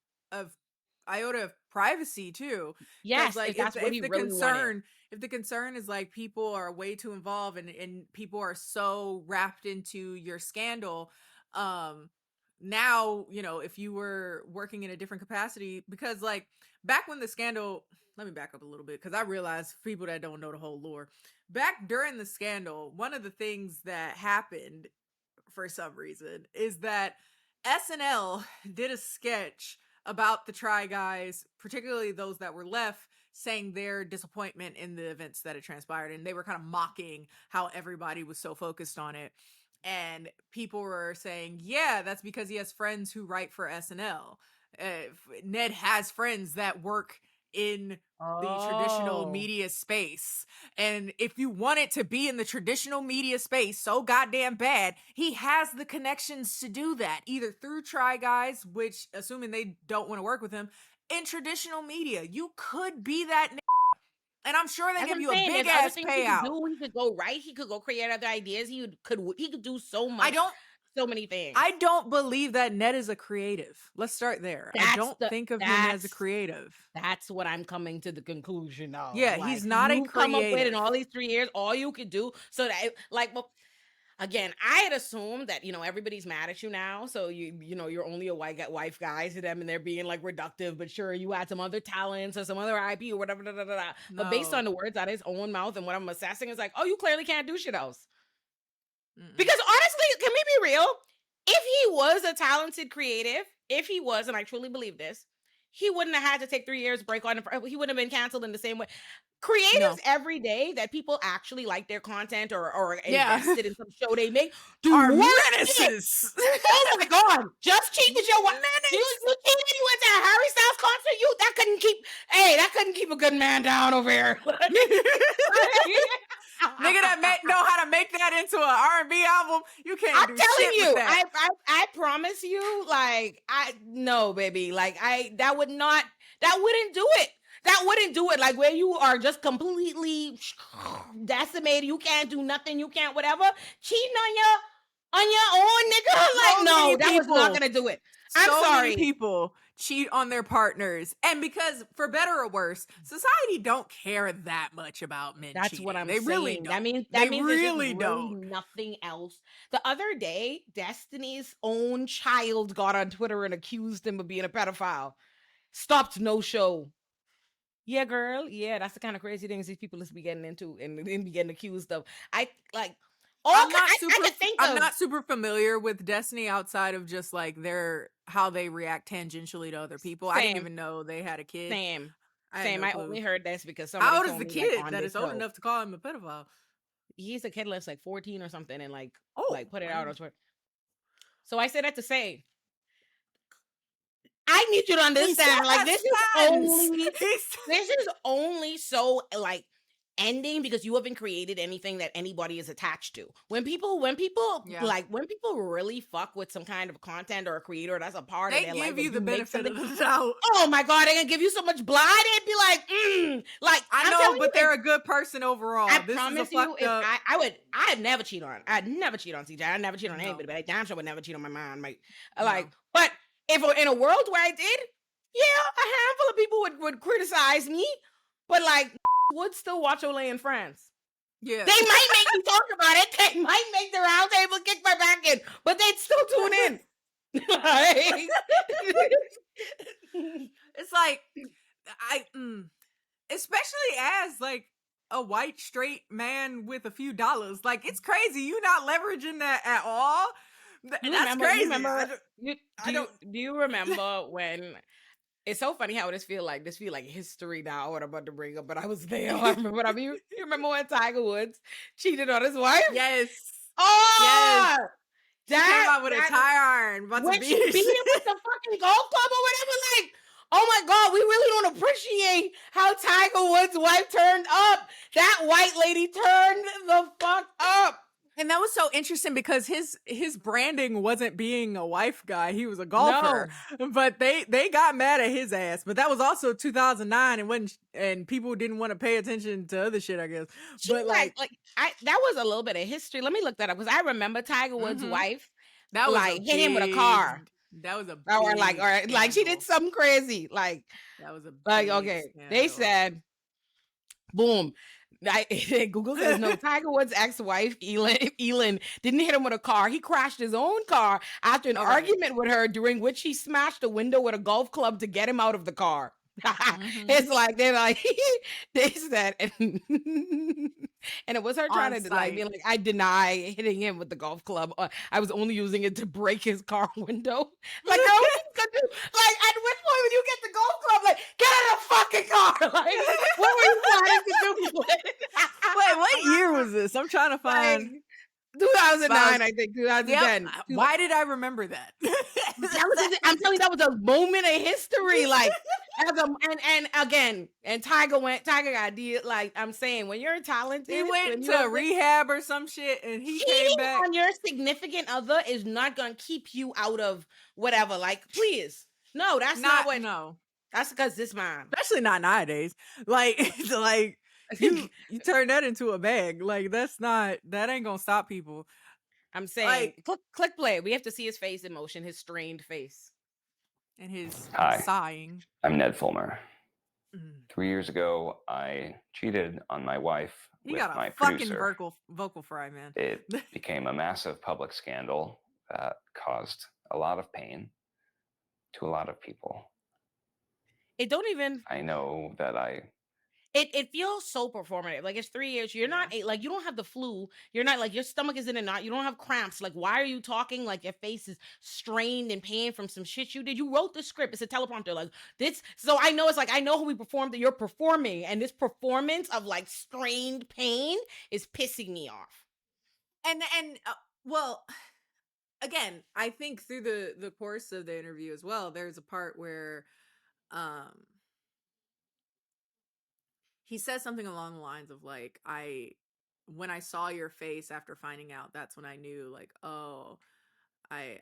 of privacy too. Yes, like if that's what he really wanted. If the concern is like people are way too involved and people are so wrapped into your scandal, now, if you were working in a different capacity, because like back when the scandal, let me back up a little bit because I realized people that don't know the whole lore, back during the scandal, one of the things that happened for some reason is that SNL did a sketch about the Try Guys, particularly those that were left, saying their disappointment in the events that had transpired, and they were kind of mocking how everybody was so focused on it. And people were saying, yeah, that's because he has friends who write for SNL. Ned has friends that work in the traditional media space. And if you want it to be in the traditional media space so goddamn bad, he has the connections to do that, either through Try Guys, which, assuming they don't want to work with him, in traditional media. You could be that and I'm sure they give you a big ass payout. He could go write, he could go create other ideas, he could do so much. So many things. I don't believe that Ned is a creative. Let's start there. I don't think of him as a creative. That's what I'm coming to the conclusion of. Yeah, like, he's not a creative. Come up with in all these 3 years, all you could do so that, again, I had assumed that, everybody's mad at you now. So you're only a wife guy to them and they're being like reductive, but sure, you had some other talents or some other IP or whatever. No. But based on the words out of his own mouth and what I'm assessing, is like, oh, you clearly can't do shit else. Because honestly, can we be real? If he was a talented creative, and I truly believe this, he wouldn't have had to take 3 years break on. He wouldn't have been canceled in the same way. Creatives every day that people actually like their content or invested in some show they make are menaces. Oh my God! Just cheated your wife. You cheated. You went to a Harry Styles concert. That couldn't keep a good man down over here. Nigga that know how to make that into an R&B album, you can't. I'm telling you, I promise you, no, baby, that wouldn't do it. That wouldn't do it. Like, where you are just completely decimated, you can't do nothing, you can't whatever. Cheating on your own nigga, no, that was not gonna do it. I'm sorry. Many people cheat on their partners, and because for better or worse, society don't care that much about men. That's cheating. what I'm they saying. Really don't. That means they really don't. Nothing else. The other day, Destiny's own child got on Twitter and accused him of being a pedophile. Stopped no show. Yeah, girl. Yeah, that's the kind of crazy things these people be getting into and be getting accused of. I'm not super familiar with Destiny outside of just like how they react tangentially to other people. Same. I didn't even know they had a kid. Same. I only heard this because somebody How old is the kid that is old enough to call him a pedophile? He's a kid that's like 14 or something and put it out on Twitter. So I said that to say, I need you to understand, this is only so ending because you haven't created anything that anybody is attached to. When people Yeah. really fuck with some kind of content or a creator that's a part of They their life, give and you the make benefit of something, the doubt. oh my god, they're gonna give you so much blood. It'd be like, like I I'm know, telling you, but they're a good person overall. I This is a promise you, fucked if up. I'd never cheat on. I'd never cheat on CJ. I'd never cheat on No. anybody, but I damn sure would never cheat on my mom. Like, No. but if in a world where I did, yeah, a handful of people would criticize me, but like would still watch Olay and Friends. Yeah. They might make me talk about it. They might make the round table kick my back in, but they'd still tune in. Like, It's like especially as like a white straight man with a few dollars. Like, it's crazy. You not leveraging that at all. That's crazy. Do you remember when? It's so funny how this feel like history now, what I'm about to bring up, but I was there. I remember. You remember when Tiger Woods cheated on his wife? Yes. Oh, Yes. She came out with a tire iron. When she beat him with the fucking golf club or whatever, like, oh my god, we really don't appreciate how Tiger Woods' wife turned up. That white lady turned the fuck up. And that was so interesting because his branding wasn't being a wife guy. He was a golfer. No. But they got mad at his ass. But that was also 2009 and people didn't want to pay attention to other shit, I guess. But that was a little bit of history. Let me look that up because I remember Tiger Woods' wife that was hit him with a car. That was a big or like she did something crazy. Like that was a big okay. Scandal. They said boom. Google says no. Tiger Woods' ex-wife Elin didn't hit him with a car. He crashed his own car after an argument with her, during which he smashed a window with a golf club to get him out of the car. It's like they said, and it was her trying to like be like, I deny hitting him with the golf club. I was only using it to break his car window. Like, no, like at which point when you get the golf club, like, get out of the fucking car. Like, what were you trying to do? Wait, what year was this? I'm trying to find. 2009, I think. 2010. Yep. Why did I remember that? I'm telling you, that was a moment of history. Like, and Tiger got like I'm saying, when you're talented, he went to rehab or some shit, and he came back. On your significant other is not gonna keep you out of whatever. Like, please, no, that's not what. No, that's because this man, especially not nowadays. Like, like. You turn that into a bag. Like, that ain't gonna stop people. I'm saying, like, click play. We have to see his face in motion, his strained face. And his Hi, sighing. I'm Ned Fulmer. 3 years ago, I cheated on my wife with my producer. You got a fucking vocal fry, man. It became a massive public scandal that caused a lot of pain to a lot of people. It don't even... I know that It feels so performative. Like, it's 3 years. You're not like, you don't have the flu. You're not like, your stomach is in a knot. You don't have cramps. Like, why are you talking like your face is strained and pain from some shit you did? You wrote the script. It's a teleprompter. Like, this. So I know, it's like, I know who we performed that you're performing. And this performance of like strained pain is pissing me off. And well, again, I think through the course of the interview as well, there's a part where, he says something along the lines of like, when I saw your face after finding out, that's when I knew, like, oh, I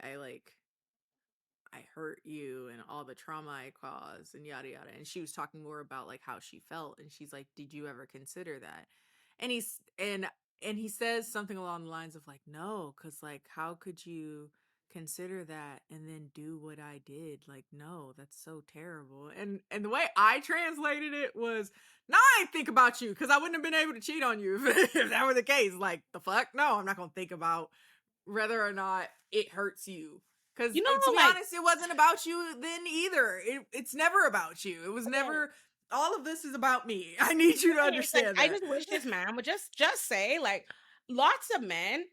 hurt you and all the trauma I caused and yada yada. And she was talking more about like how she felt, and she's like, did you ever consider that? And he says something along the lines of like, no, because like, how could you consider that and then do what I did? Like, no, that's so terrible. And the way I translated it was, no, I ain't think about you, because I wouldn't have been able to cheat on you if that were the case. Like, the fuck? No, I'm not gonna think about whether or not it hurts you. Because, to be honest, it wasn't about you then either. It's never about you. It was never, all of this is about me. I need you to understand that. I just wish this man would just say, like, lots of men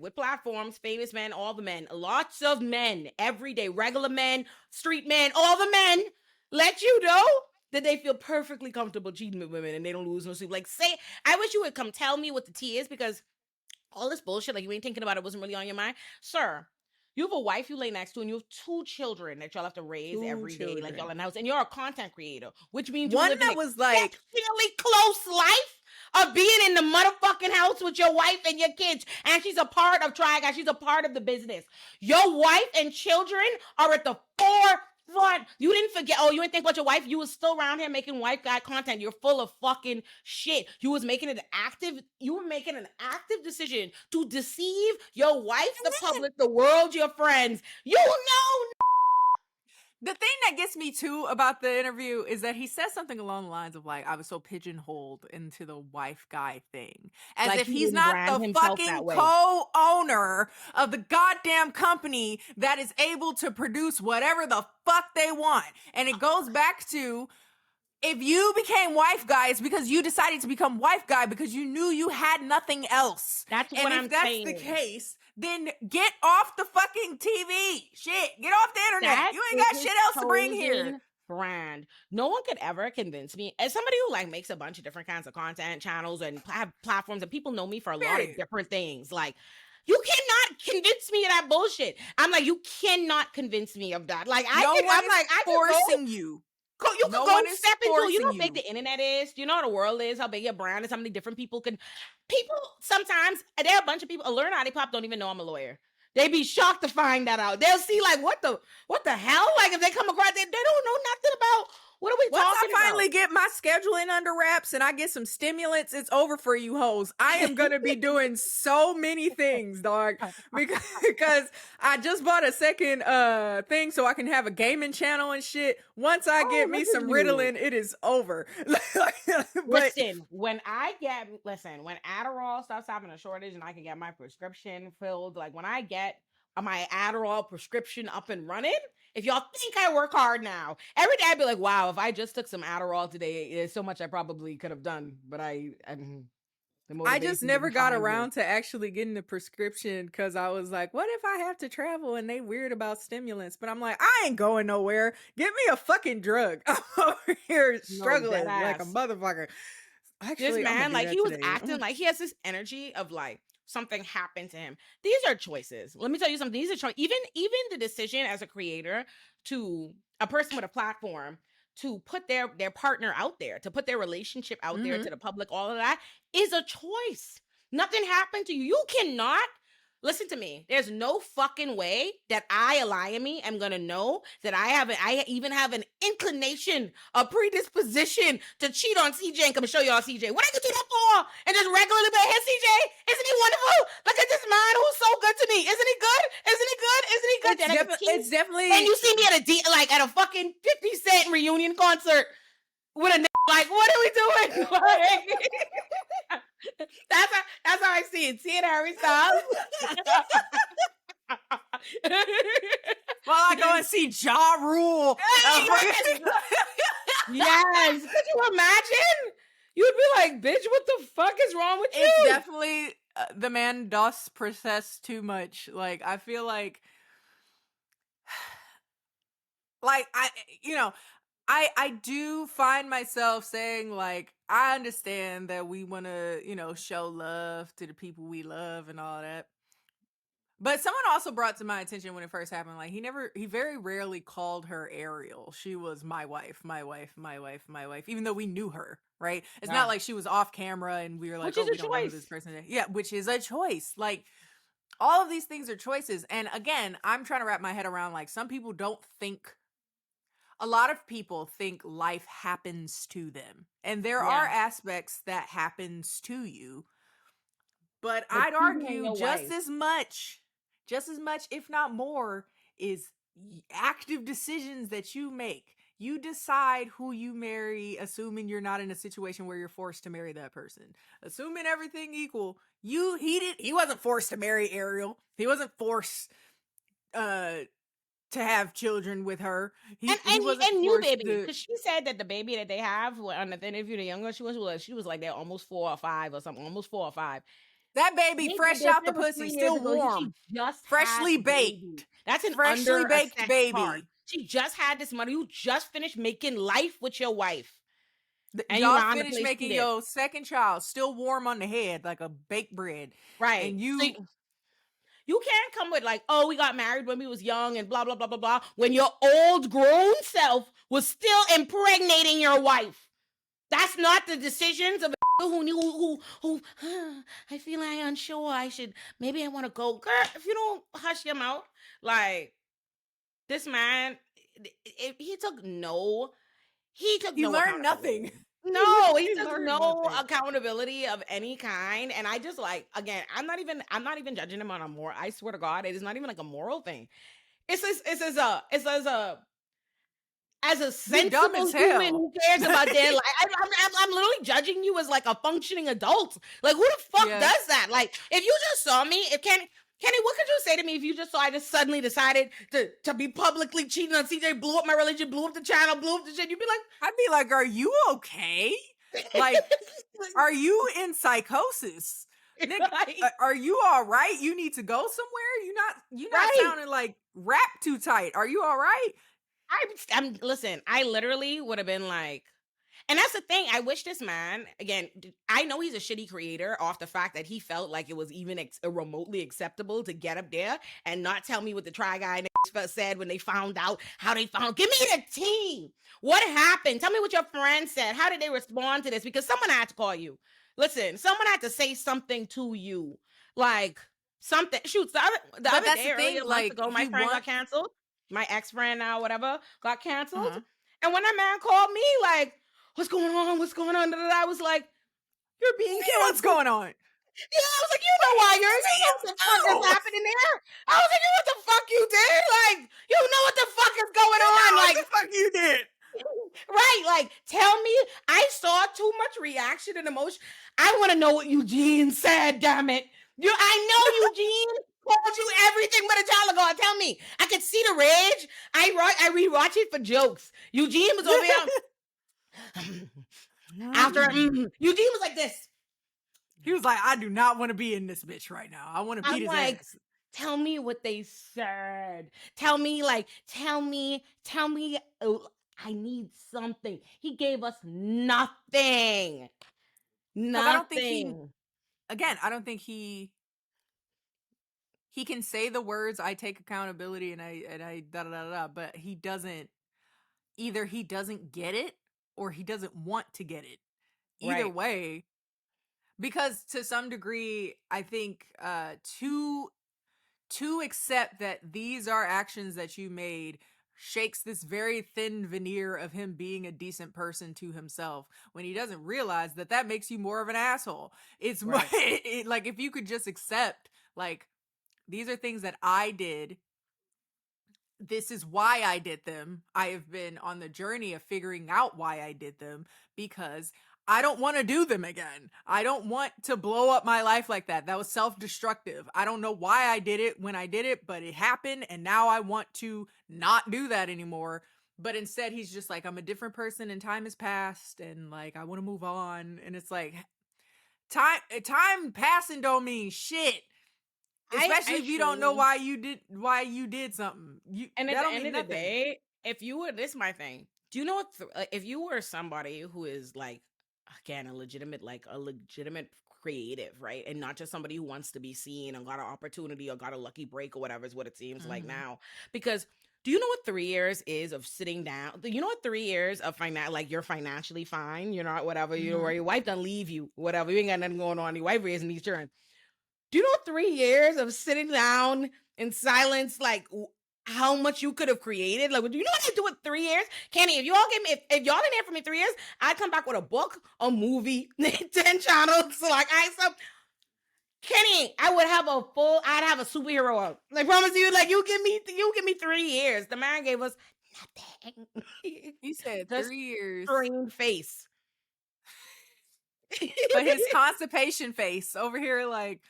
with platforms, famous men, all the men, lots of men, every day, regular men, street men, all the men, let you know that they feel perfectly comfortable cheating with women and they don't lose no sleep. Like, say, I wish you would come tell me what the tea is, because all this bullshit, like, you ain't thinking about it, wasn't really on your mind. Sir, You have a wife you lay next to, and you have 2 children that y'all have to raise 2 every day, like y'all children. in the house, and you're a content creator, which means you One live an that was like, exceptionally close life of being in the motherfucking house with your wife and your kids, and she's a part of Try Guys. She's a part of the business. Your wife and children are at the forefront. You didn't forget. Oh, you didn't think about your wife. You was still around here making wife guy content. You're full of fucking shit. You was making an active. You were making an active decision to deceive your wife, the public, the world, your friends. You know. the thing that gets me too about the interview is that he says something along the lines of like, I was so pigeonholed into the wife guy thing. As Like if he he's didn't not brand the himself fucking that way. co-owner of the goddamn company that is able to produce whatever the fuck they want. And it goes back to, if you became wife guy, it's because you decided to become wife guy because you knew you had nothing else. That's And what if I'm that's saying. the case, then get off the fucking TV. Shit, get off the internet. That You ain't got is shit else to bring here. chosen brand. No one could ever convince me, as somebody who like makes a bunch of different kinds of content channels and have platforms, and people know me for a lot of Period. different things. Like, you cannot convince me of that bullshit. I'm like, you cannot convince me of that. Like, No one I'm is like, I can go. forcing you. You No can go one is step into. You know how forcing big you. the internet is. You know how the world is. How big your brand is. How many different people can. People sometimes there are a bunch of people. Learn How They Pop don't even know I'm a lawyer. They be shocked to find that out. They'll see like what the hell? Like if they come across, they don't know nothing about what are we Once talking I finally about? get my scheduling under wraps and I get some stimulants, it's over for you hoes. I am gonna be doing so many things, dog, because I just bought a second thing so I can have a gaming channel and shit. Once I get me look at some you. Ritalin, it is over. But Listen, when Adderall stops having a shortage and I can get my prescription filled, like when I get my Adderall prescription up and running, if y'all think I work hard now, every day I'd be like, wow, if I just took some Adderall today, there's so much I probably could have done. But the I motivation just never didn't got find me. around to actually getting the prescription because I was like, what if I have to travel and they weird about stimulants? But I'm like, I ain't going nowhere. Get me a fucking drug. I'm over here struggling like a deadass. motherfucker. Actually, This I'm gonna man, do like that he was today. acting like he has this energy of like something happened to him. These are choices. Let me tell you something. These are choices. Even the decision as a creator to a person with a platform to put their partner out there, to put their relationship out there to the public, all of that is a choice. Nothing happened to you. You cannot listen to me. There's no fucking way that I, Eliami, am gonna know that I even have an inclination, a predisposition to cheat on CJ and come show y'all CJ. What I can do that for? And just regularly be like, hey CJ, isn't he wonderful? Look at this man who's so good to me. Isn't he good? Isn't he good? Isn't he good? It's definitely. And you see me at a fucking 50 Cent reunion concert with a like, what are we doing? That's how I see it. See it, Harry Styles. While I go and see Ja Rule. Yes. Could you imagine? You'd be like, bitch, what the fuck is wrong with you? It's definitely the man does process too much. Like, I feel like I do find myself saying, like, I understand that we want to, show love to the people we love and all that. But someone also brought to my attention when it first happened, like, he very rarely called her Ariel. She was my wife, my wife, my wife, my wife, even though we knew her, right? It's not like she was off camera and we were like, Which is we a don't know who choice. this person is. Yeah, which is a choice. Like, all of these things are choices. And again, I'm trying to wrap my head around, like, some people don't think. A lot of people think life happens to them. And there are aspects that happens to you. But I'd argue just as much, if not more, is active decisions that you make. You decide who you marry, assuming you're not in a situation where you're forced to marry that person. Assuming everything equal, he wasn't forced to marry Ariel. He wasn't forced to have children with her. He knew baby, because she said that the baby that they have on the interview, the younger she was like they're almost 4 or 5 or something, almost 4 or 5. That baby fresh out the pussy, still warm, freshly baked. That's an freshly baked baby. Part. She just had this money. You just finished making life with your wife. And y'all finished making your second child, still warm on the head like a baked bread, right? And you. You can't come with like, oh, we got married when we was young and blah blah blah blah blah, when your old grown self was still impregnating your wife. That's not the decisions of a who knew who I feel like I'm unsure. Maybe I want to go. Girl, if you don't hush your mouth, like this man, he took no You learned accountability. nothing. No, he You took learned no nothing. accountability of any kind. And I just like, again, I'm not even judging him on a moral. I swear to God, it is not even like a moral thing. It's as a You dumb sensible as human hell. who cares about their life. I'm literally judging you as like a functioning adult. Like, who the fuck Yeah. does that? Like, if you just saw me, Kenny, what could you say to me if you just saw I just suddenly decided to be publicly cheating on CJ, blew up my religion, blew up the channel, blew up the shit? You'd be like, I'd be like, are you okay? Like, are you in psychosis? Nigga, right? are you all right? You need to go somewhere? You not Right. sounding like rap too tight. Are you all right? Listen, I literally would have been like, and that's the thing. I wish this man, again, I know he's a shitty creator off the fact that he felt like it was even remotely acceptable to get up there and not tell me what the Try Guy said when they found out how they found. Give me the tea. What happened? Tell me what your friend said. How did they respond to this? Because someone had to call you. Listen, someone had to say something to you. Like, something. Shoot, the other that's day, the thing, earlier months like, ago, my friend got canceled. My ex-friend now, whatever, got canceled. Uh-huh. And when that man called me, like, what's going on? What's going on? I was like, you're being canceled. What's going on? Yeah, I was like, you know why you know what the fuck is happening there? I was like, you know what the fuck you did? Like, you know what the fuck is going on? Like, what the fuck you did? Right, like, tell me. I saw too much reaction and emotion. I want to know what Eugene said, damn it. I know Eugene told you everything but a child ago. Tell me. I could see the rage. I rewatch it for jokes. Eugene was over here. After Eugene was like this. He was like, I do not want to be in this bitch right now. I want to beat his ass. Tell me what they said. Tell me. Oh, I need something. He gave us nothing. Nothing. I don't think he can say the words, I take accountability and I da da da da, but he doesn't, either he doesn't get it or he doesn't want to get it. Either way, because to some degree, I think to accept that these are actions that you made shakes this very thin veneer of him being a decent person to himself, when he doesn't realize that makes you more of an asshole. It's right. Like, if you could just accept, like, these are things that I did. This is why I did them. I have been on the journey of figuring out why I did them, because I don't want to do them again. I don't want to blow up my life like that. That was self-destructive. I don't know why I did it when I did it, but it happened, and now I want to not do that anymore. But instead, he's just like, I'm a different person and time has passed, and like, I want to move on. And it's like, time passing don't mean shit. Especially if you don't know why you did something. And at the end of the day, if you were, this is my thing. Do you know what? If you were somebody who is like, again, a legitimate creative, right, and not just somebody who wants to be seen and got an opportunity or got a lucky break or whatever is what it seems like now. Because do you know what 3 years is of sitting down? Do you know what 3 years of like you're financially fine, you're not whatever, you know, or your wife doesn't leave you, whatever, you ain't got nothing going on, your wife raising these children. Do you know 3 years of sitting down in silence, like how much you could have created? Like, do you know what I do with 3 years? Kenny, if y'all didn't hear from me 3 years, I'd come back with a book, a movie, 10 channels. So like Kenny, I'd have a superhero out. I promise you, like you give me 3 years. The man gave us nothing. He said 3 years. Green face. But his constipation face over here, like,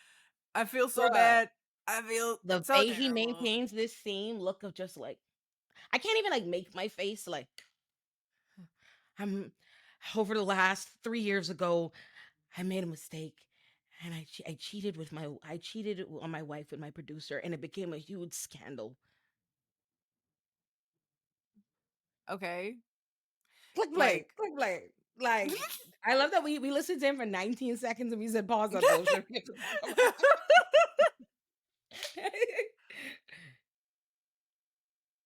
I feel so bad. I feel the so way terrible. He maintains this same look of just like, I can't even like make my face like, I'm over the last 3 years ago, I made a mistake and I cheated on my wife with my producer and it became a huge scandal. Okay. Click play. Like, I love that we listened to him for 19 seconds and we said pause that bullshit.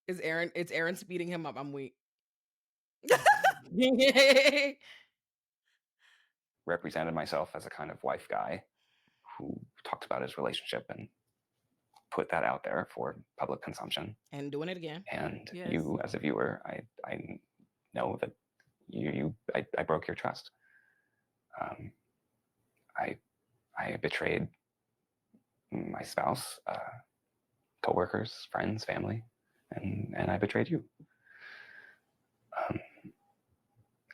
It's Aaron speeding him up. I'm weak. Represented myself as a kind of wife guy who talked about his relationship and put that out there for public consumption. And doing it again. And Yes. you, as a viewer, I know that I broke your trust. I betrayed my spouse, coworkers, friends, family, and I betrayed you.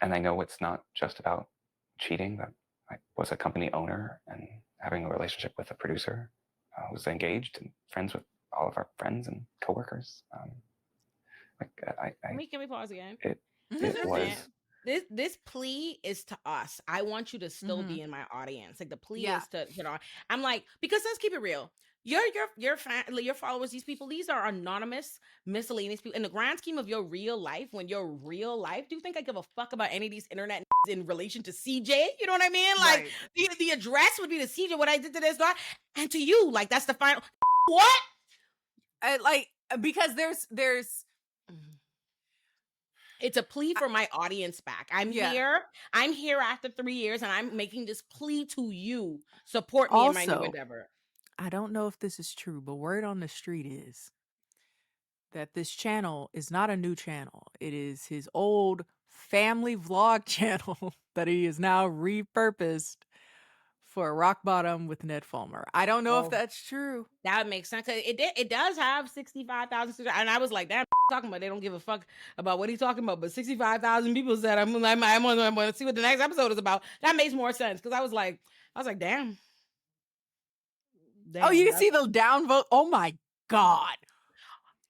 And I know it's not just about cheating. That I was a company owner and having a relationship with a producer. I was engaged and friends with all of our friends and coworkers. Can we pause again? It was. This plea is to us. I want you to still be in my audience. Like the plea is to, I'm like, because let's keep it real. Your followers, these people, these are anonymous, miscellaneous people. In the grand scheme of your real life, do you think I give a fuck about any of these internet in relation to CJ? You know what I mean? Like the address would be to CJ, what I did to this guy, and to you, like that's the final. What? Because there's. It's a plea for my audience back. I'm here after 3 years, and I'm making this plea to you. Support me in my new endeavor. I don't know if this is true, but word on the street is that this channel is not a new channel. It is his old family vlog channel that he is now repurposed for Rock Bottom with Ned Fulmer. I don't know if that's true. That makes sense. It does have 65,000, and I was like, "Damn, talking about they don't give a fuck about what he's talking about." But 65,000 people said, "I'm going to see what the next episode is about." That makes more sense because I was like, "Damn." Oh, you can see the downvote. Oh my god.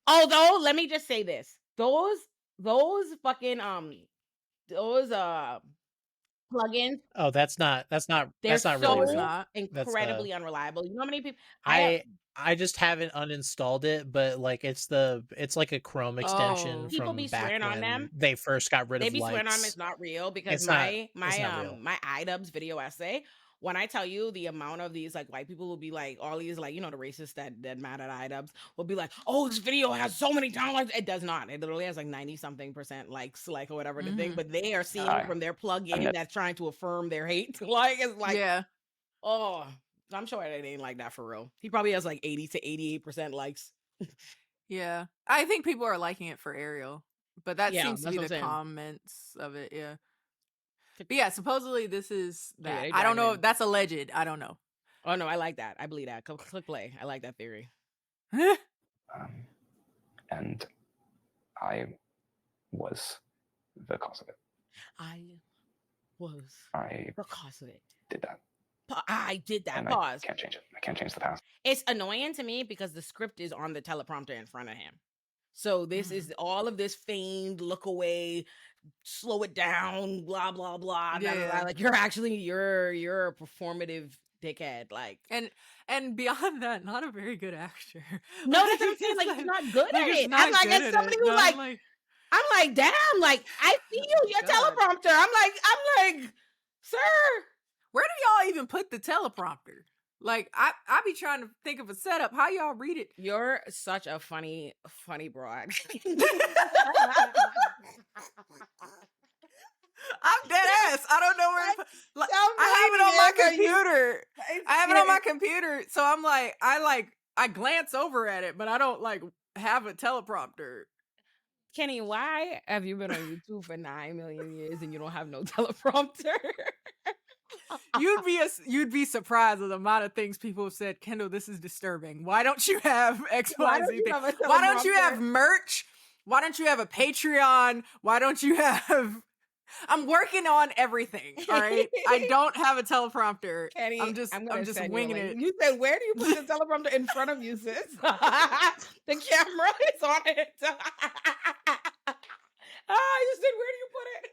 Although, let me just say this: those fucking plugins. Oh, that's not really real. Incredibly unreliable. You know how many people I just haven't uninstalled it, but like it's like a Chrome extension people be back swearing when on them. they first got rid of They be likes. swearing on them. It's not real because It's my not real. my iDubbbz video essay. When I tell you the amount of these like white people will be like, all these like, the racists that mad at iDubbbz will be like, "Oh, this video has so many downloads." It does not. It literally has like 90-something% likes, like, or whatever the thing. But they are seeing from their plugin that's trying to affirm their hate. Like, it's like, oh, I'm sure it ain't like that for real. He probably has like 80 to 88% likes. Yeah, I think people are liking it for Ariel, but that seems to be the comments of it. Yeah. But yeah, supposedly this is that. I don't know if that's alleged. I don't know. Oh no, I like that. I believe that. Click play. I like that theory. And I was the cause of it. I was the cause of it. Did that. I did that. And Pause. I can't change it. I can't change the past. It's annoying to me because the script is on the teleprompter in front of him. So this is all of this feigned look away, slow it down, blah blah blah. Like you're a performative dickhead. Like and beyond that, not a very good actor. No, that's what I'm saying. Like he's not good at it. I'm like, as somebody who's like, I'm like, damn, like I feel your teleprompter. I'm like, sir, where do y'all even put the teleprompter? Like I be trying to think of a setup. How y'all read it? You're such a funny broad. I'm dead ass. I don't know where I have it on my computer. I have it on my computer. So I'm like, I glance over at it, but I don't like have a teleprompter. Kenny, why have you been on YouTube for 9 million years and you don't have no teleprompter? You'd be surprised with the amount of things people have said. Kendall, this is disturbing. Why don't you have X, Y, Z thing? Why don't you have merch? Why don't you have a Patreon? Why don't you have? I'm working on everything. All right, I don't have a teleprompter. Kenny, I'm just winging it. You said, where do you put the teleprompter? In front of you, sis. The camera is on it. You said, where do you put it?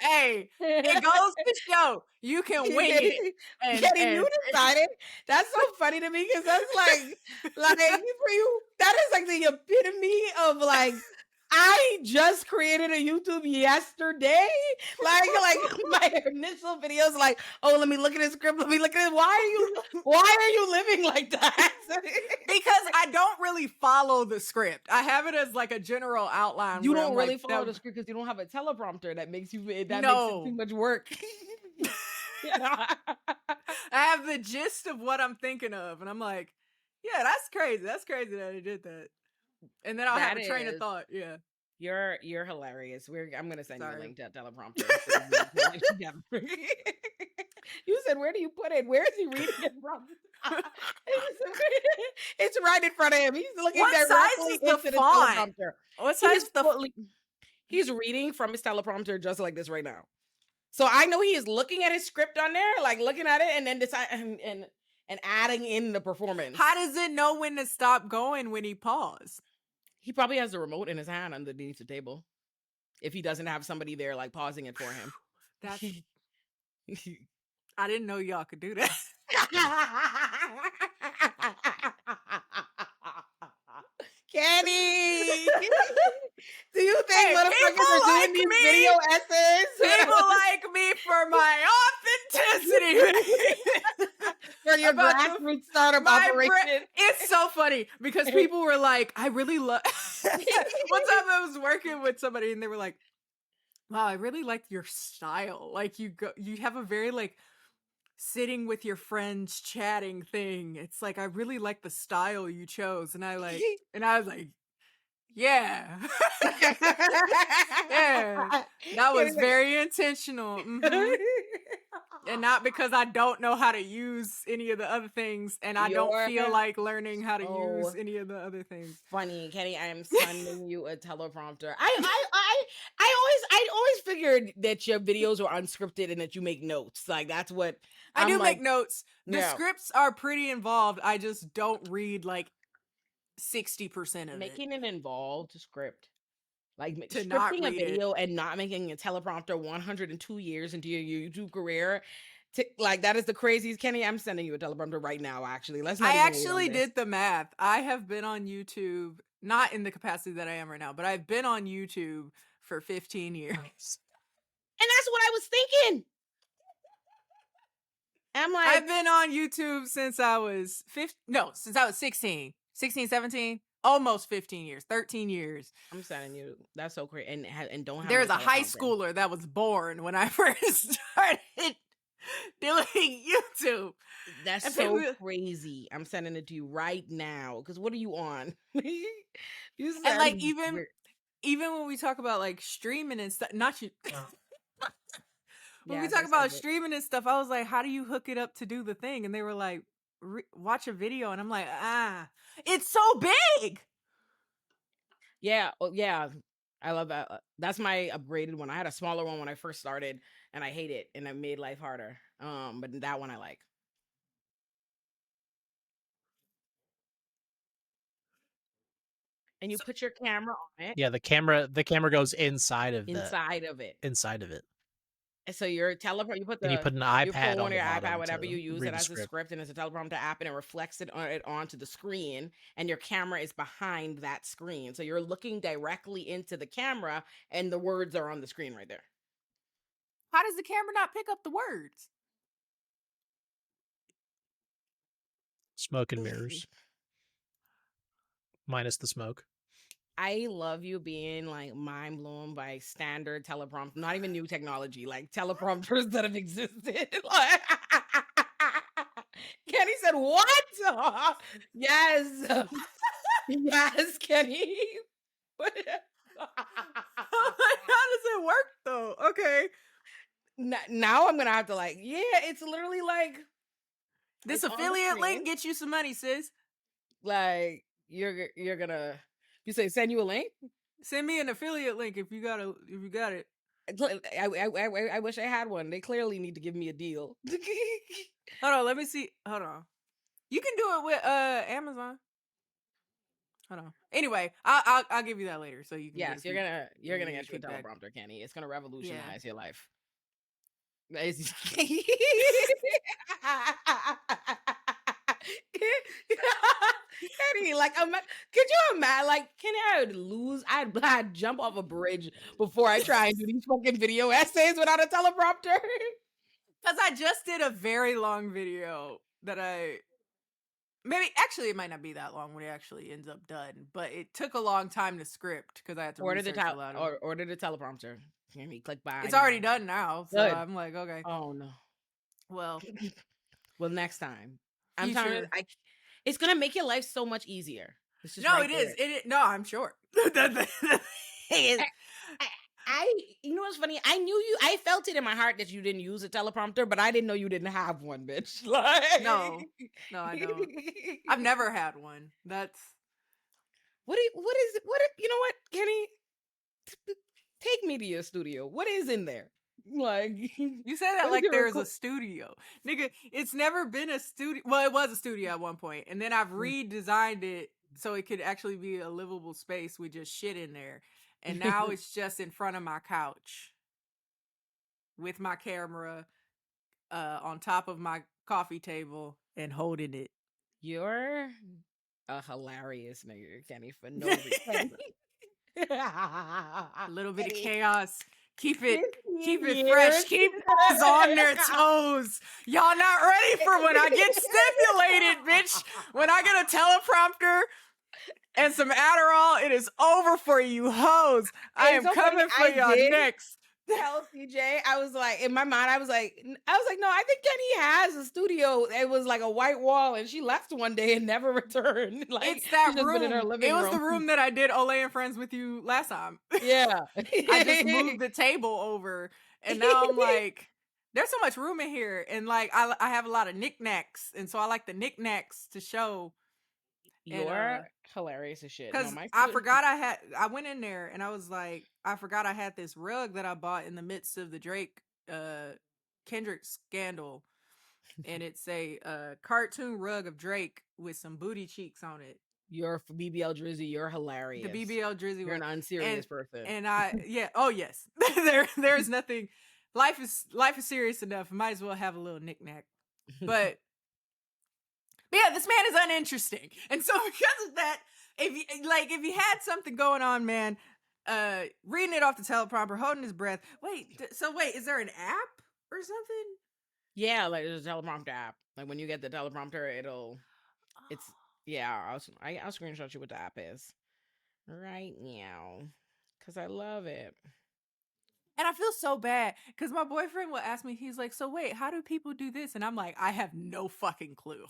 Hey, it goes to show you can wing it. Kenny, you decided. That's so funny to me because that's like for you, that is like the epitome of like I just created a YouTube yesterday. Like my initial videos, like, oh, let me look at this script. Let me look at it. Why are you living like that? Because I don't really follow the script. I have it as like a general outline. You where don't I'm really like, follow that- the script because you don't have a teleprompter that makes you makes it No. too much work. I have the gist of what I'm thinking of, and I'm like, yeah, that's crazy. That's crazy that I did that. And then I'll have That a train of is- thought. Yeah. You're hilarious. I'm gonna send you Sorry. a link to that teleprompter. So you can put it together. You said, where do you put it? Where is he reading it from? It's right in front of him. He's looking What size directly is the into the font? teleprompter. What size is the He's reading from his teleprompter just like this right now. So I know he is looking at his script on there, like looking at it, and then decide and adding in the performance. How does it know when to stop going when he paused? He probably has the remote in his hand underneath the table. If he doesn't have somebody there like pausing it for him. That's I didn't know y'all could do that. Kenny, do you think Hey, motherfuckers people are doing like these me. video essays? People like me for my authenticity. For your About the- grassroots startup My operation. It's so funny because people were like, I really love. One time I was working with somebody and they were like, wow, I really like your style. Like you have a very like sitting with your friends chatting thing. It's like I really like the style you chose. And I was like, yeah. Yeah. That was very intentional. Mhm. And not because I don't know how to use any of the other things, and I don't feel like learning how to use any of the other things. Funny, Kenny, I am sending you a teleprompter. I always figured that your videos were unscripted and that you make notes. Like that's what I do like, make notes. The scripts are pretty involved. I just don't read like 60% of it. Making an involved script. Like To not scripting a read it. video and not making a teleprompter 102 years into your YouTube career. Like that is the craziest. Kenny, I'm sending you a teleprompter right now. Actually, let's. I actually did the math. I have been on YouTube, not in the capacity that I am right now, but I've been on YouTube for 15 years. And that's what I was thinking. I'm like, I've been on YouTube since I was 16, 17, almost 15 years, 13 years. I'm sending you. That's so crazy. And don't have. There's a high schooler that was born when I first started doing YouTube. That's And so people- crazy. I'm sending it to you right now. Because what are you on? You And like sound even weird. even when we talk about like streaming and stuff, not you. When we Yes, talk I about said it. streaming and stuff, I was like, "How do you hook it up to do the thing?" And they were like, "Watch a video," and I'm like, it's so big." Yeah, yeah. I love that. That's my upgraded one. I had a smaller one when I first started, and I hate it, and it made life harder. But that one I like. And you put your camera on it. Yeah, the camera goes inside of inside of it. inside of it. And so your teleprompter, you put And you put an iPad your phone on or the your bottom iPad, whatever to you use read it the as a script, and it's a teleprompter app, and it reflects it onto the screen, and your camera is behind that screen. So you're looking directly into the camera, and the words are on the screen right there. How does the camera not pick up the words? Smoke and mirrors. Minus the smoke. I love you being like mind blown by standard teleprompter, not even new technology, like teleprompters that have existed. Like, Kenny said, "What?" Yes, yes, Kenny. How does it work though? Okay, Now I'm gonna have to like, yeah, it's literally like this it's on the affiliate link screen. gets you some money, sis. Like you're gonna you say send you a link. Send me an affiliate link if you got it. I wish I had one. They clearly need to give me a deal. Hold on, let me see. Hold on. You can do it with Amazon. Hold on. Anyway, I'll give you that later so you can. Yes, you're gonna give me get you a kickback. teleprompter, Kenny. It's gonna revolutionize your life. Kenny, Exactly. Like, could you imagine? Like, I would lose. I'd jump off a bridge before I try and do these fucking video essays without a teleprompter. Because I just did a very long video that maybe actually it might not be that long when it actually ends up done, but it took a long time to script because I had to Order the research a lot of it. order the teleprompter. Can you click buy? It's now. already done now, so Good. I'm like, okay. Oh no. Well, Well, next time. I'm future. telling you, it's gonna make your life so much easier. It's just No, right it there. is. It no, I'm sure. The thing is, You know what's funny? I felt it in my heart that you didn't use a teleprompter, but I didn't know you didn't have one, bitch. Like, no, I don't. I've never had one. That's What is it? You know what, Kenny? Take me to your studio. What is in there? Like, you say that what like is it there's a studio, nigga. It's never been a studio. Well, it was a studio at one point, and then I've redesigned it so it could actually be a livable space with just shit in there. And now it's just in front of my couch with my camera on top of my coffee table and holding it. You're a hilarious nigga, Kenny, for no reason. A little bit of chaos. Keep it 15 fresh. years. Keep us on their toes. Y'all not ready for when I get stimulated, bitch. When I get a teleprompter and some Adderall, it is over for you hoes. I am so funny, coming for I y'all did next. Tell CJ, I was like, in my mind, I was like, no, I think Kenny has a studio. It was like a white wall, and she left one day and never returned. Like, It's that she's just been in her room. living It was room. the room that I did Olay and Friends with you last time. Yeah. I just moved the table over, and now I'm like, there's so much room in here, and like I have a lot of knickknacks, and so I like the knickknacks to show. You're hilarious as shit. Because I forgot I went in there and I was like, I forgot I had this rug that I bought in the midst of the Drake Kendrick scandal, and it's a cartoon rug of Drake with some booty cheeks on it. You're BBL Drizzy. You're hilarious. The BBL Drizzy. You're an unserious person. And oh yes, there's nothing. Life is serious enough. Might as well have a little knickknack. But yeah, this man is uninteresting, and so because of that, if he had something going on, man, reading it off the teleprompter, holding his breath. Wait, is there an app or something? Yeah, like there's a teleprompter app. Like when you get the teleprompter, I'll screenshot you what the app is right now because I love it. And I feel so bad because my boyfriend will ask me, he's like, so wait, how do people do this? And I'm like, I have no fucking clue.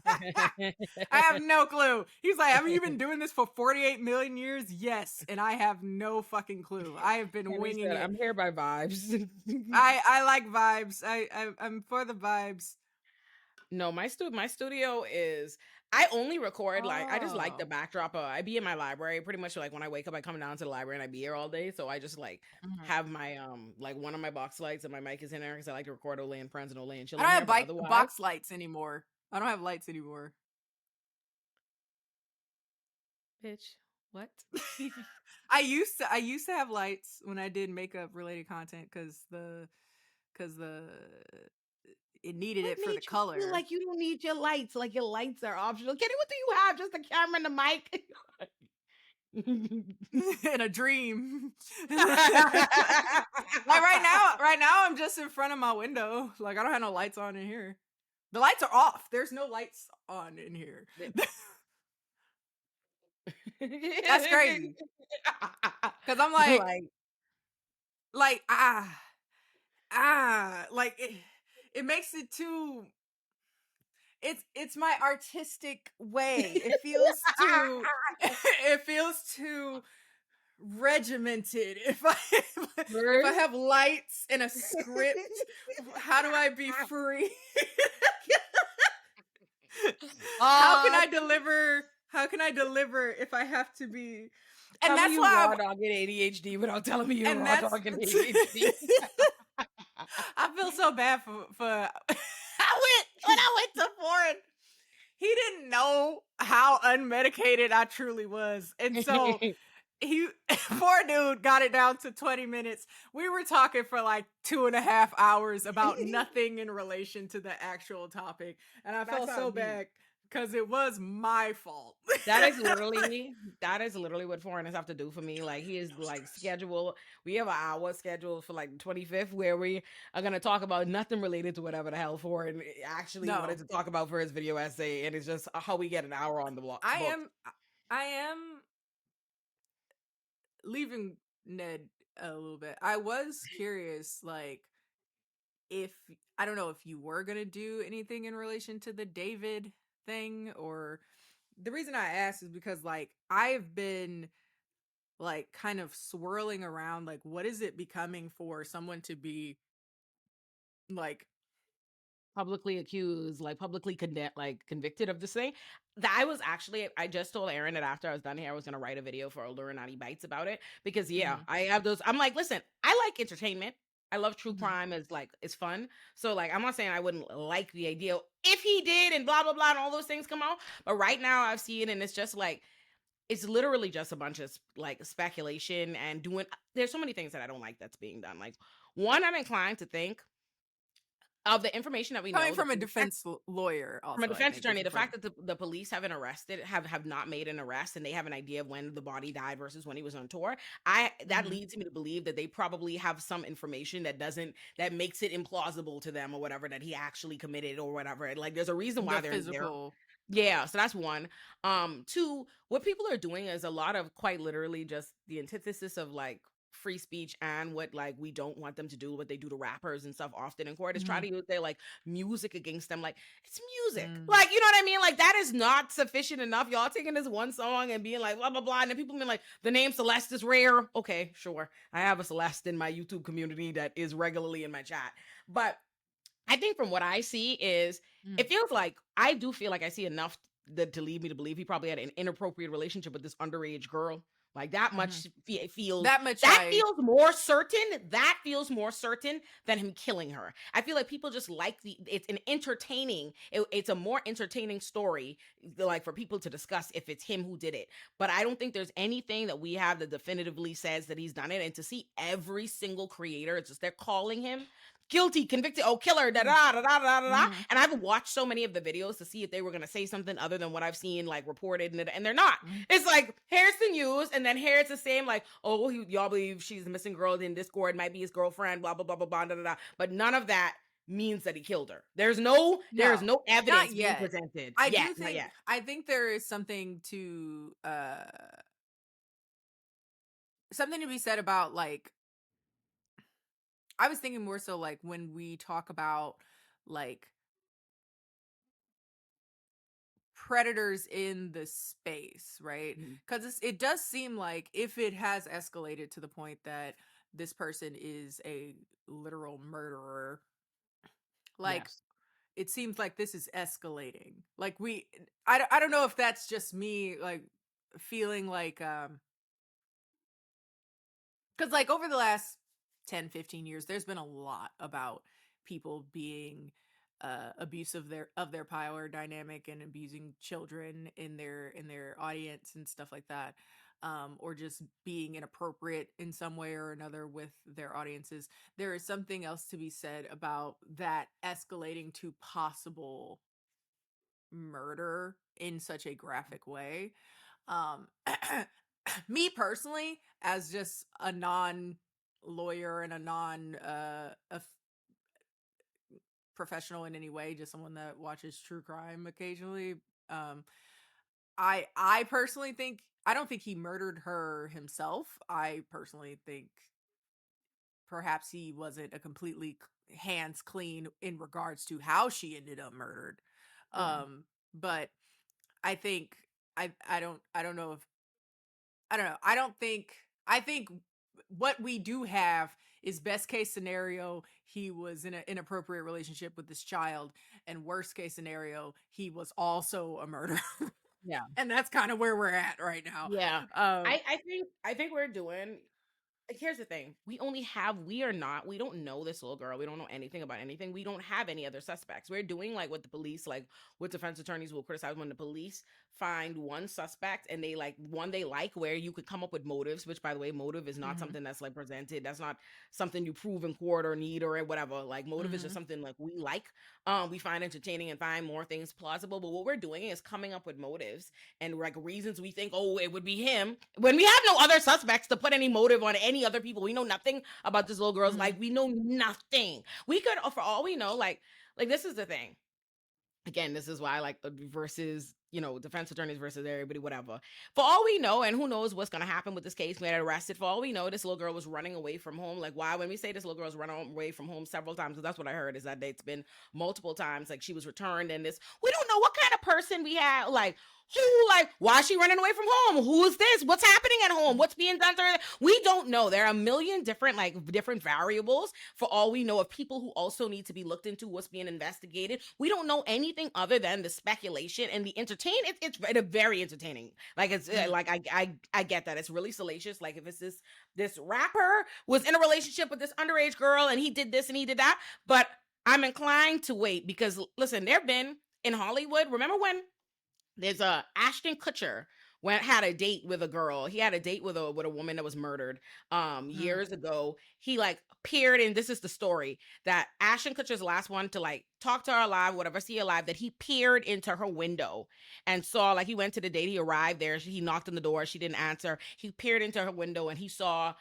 I have no clue. He's like, haven't you been doing this for 48 million years? Yes. And I have no fucking clue. I have been winging it. I'm here by vibes. I like vibes. I'm for the vibes. No, my studio is, I only record, like, I just like the backdrop of, I be in my library, pretty much, like, when I wake up, I come down to the library, and I be here all day, so I just, like, have my, like, one of my box lights, and my mic is in there, because I like to record Olay and Friends and Olay and Chilling. I don't have box lights anymore. I don't have lights anymore. Bitch, what? I used to have lights when I did makeup related content, because it needed it for the color. Feel like you don't need your lights. Like your lights are optional. Kenny, what do you have? Just the camera and the mic. In a dream. Like right now I'm just in front of my window. Like I don't have no lights on in here. The lights are off. There's no lights on in here. That's crazy. Cause I'm like like it makes it too. It's my artistic way. It feels too regimented. If I have lights and a script, how do I be free? How can I deliver if I have to be? And that's why raw dog get ADHD without telling me you're raw dog get ADHD. I feel so bad for when I went to foreign. He didn't know how unmedicated I truly was, and so poor dude got it down to 20 minutes. We were talking for like 2.5 hours about nothing in relation to the actual topic, and I felt so bad because it was my fault. That is literally what foreigners have to do for me. Like, he is like scheduled. We have an hour scheduled for like the 25th where we are gonna talk about nothing related to whatever the hell foreign actually No. wanted to talk about for his video essay, and it's just how we get an hour on the block. I am leaving Ned a little bit. I was curious, like, if I don't know if you were gonna do anything in relation to the David thing, or the reason I asked is because, like, I've been like kind of swirling around, like, what is it becoming for someone to be like publicly accused, like publicly convicted of this thing. I just told Aaron that after I was done here, I was gonna write a video for Illuminati Bites about it, because I have those. I'm like, listen, I like entertainment. I love true crime. It's fun. So like, I'm not saying I wouldn't like the idea if he did and blah blah blah and all those things come out. But right now I've seen it and it's just like, it's literally just a bunch of like speculation and doing. There's so many things that I don't like that's being done. Like, one, I'm inclined to think of the information that we know coming from a the defense lawyer, also, from a I defense think, attorney, is the fact important. that the police haven't arrested, have not made an arrest, and they have an idea of when the body died versus when he was on tour. That leads me to believe that they probably have some information that makes it implausible to them or whatever, that he actually committed or whatever. Like, there's a reason why The they're physical. there. Yeah, so that's one. Two, what people are doing is a lot of quite literally just the antithesis of like free speech and what like we don't want them to do, what they do to rappers and stuff often in court, is try to use their like music against them. Like, it's music. Like, you know what I mean? Like, that is not sufficient enough. Y'all taking this one song and being like blah blah blah, and then people being like, the name Celeste is rare. Okay, sure. I have a Celeste in my YouTube community that is regularly in my chat. But I think from what I see is it feels like, I do feel like I see enough to lead me to believe he probably had an inappropriate relationship with this underage girl. Like, that much feels feels more certain. That feels more certain than him killing her. I feel like people just like it's a more entertaining story, like, for people to discuss if it's him who did it. But I don't think there's anything that we have that definitively says that he's done it. And to see every single creator, it's just they're calling him guilty, convicted, oh, killer, da da da da da da. And I've watched so many of the videos to see if they were gonna say something other than what I've seen like reported, and they're not. It's like, here's the news, and then here's the same, like, oh, y'all believe she's the missing girl in Discord, might be his girlfriend, blah blah blah blah blah da da da. But none of that means that he killed her. There's no evidence being presented. I think there is something to be said about, like, I was thinking more so like when we talk about like predators in the space, right? Because it does seem like if it has escalated to the point that this person is a literal murderer, like, it seems like this is escalating. Like, I don't know if that's just me like feeling like because like over the last 10-15 years there's been a lot about people being abusive of their power dynamic and abusing children in their audience and stuff like that, or just being inappropriate in some way or another with their audiences. There is something else to be said about that escalating to possible murder in such a graphic way. Me personally, as just a non-lawyer and a non professional in any way, just someone that watches true crime occasionally, I personally think, I don't think he murdered her himself. I personally think perhaps he wasn't a completely hands clean in regards to how she ended up murdered. But I think I don't know if I think what we do have is best case scenario, he was in an inappropriate relationship with this child, and worst case scenario, he was also a murderer. Yeah. And that's kind of where we're at right now. Yeah. I think we're doing, like, here's the thing. We don't know this little girl. We don't know anything about anything. We don't have any other suspects. We're doing like what the police, like what defense attorneys will criticize when the police find one suspect and they like where you could come up with motives, which, by the way, motive is not something that's like presented. That's not something you prove in court or need or whatever. Like, motive is just something like we like. we find entertaining and find more things plausible. But what we're doing is coming up with motives and like reasons we think, oh, it would be him, when we have no other suspects to put any motive on any other people. We know nothing about this little girl's life. We know nothing. We could, for all we know, like this is the thing. Again, this is why I like versus, defense attorneys versus everybody, whatever. For all we know, and who knows what's going to happen with this case, we had arrested. For all we know, this little girl was running away from home. Like, why? When we say this little girl's running away from home several times, because that's what I heard, is that it's been multiple times. Like, she was returned, and this, we don't know what kind of person we had. Like, why is she running away from home? Who is this? What's happening at home? What's being done to her? We don't know. There are a million different variables, for all we know, of people who also need to be looked into, what's being investigated. We don't know anything other than the speculation and the entertainment. It's very entertaining. Like, it's like, I get that. It's really salacious. Like, if it's this rapper was in a relationship with this underage girl and he did this and he did that. But I'm inclined to wait, because listen, there've been in Hollywood, remember when there's Ashton Kutcher had a date with a girl. He had a date with a woman that was murdered years ago. He peered in. This is the story, that Ashton Kutcher's last one to talk to her alive, whatever, see her alive, that he peered into her window and saw, he went to the date, he arrived there, he knocked on the door, she didn't answer. He peered into her window and he saw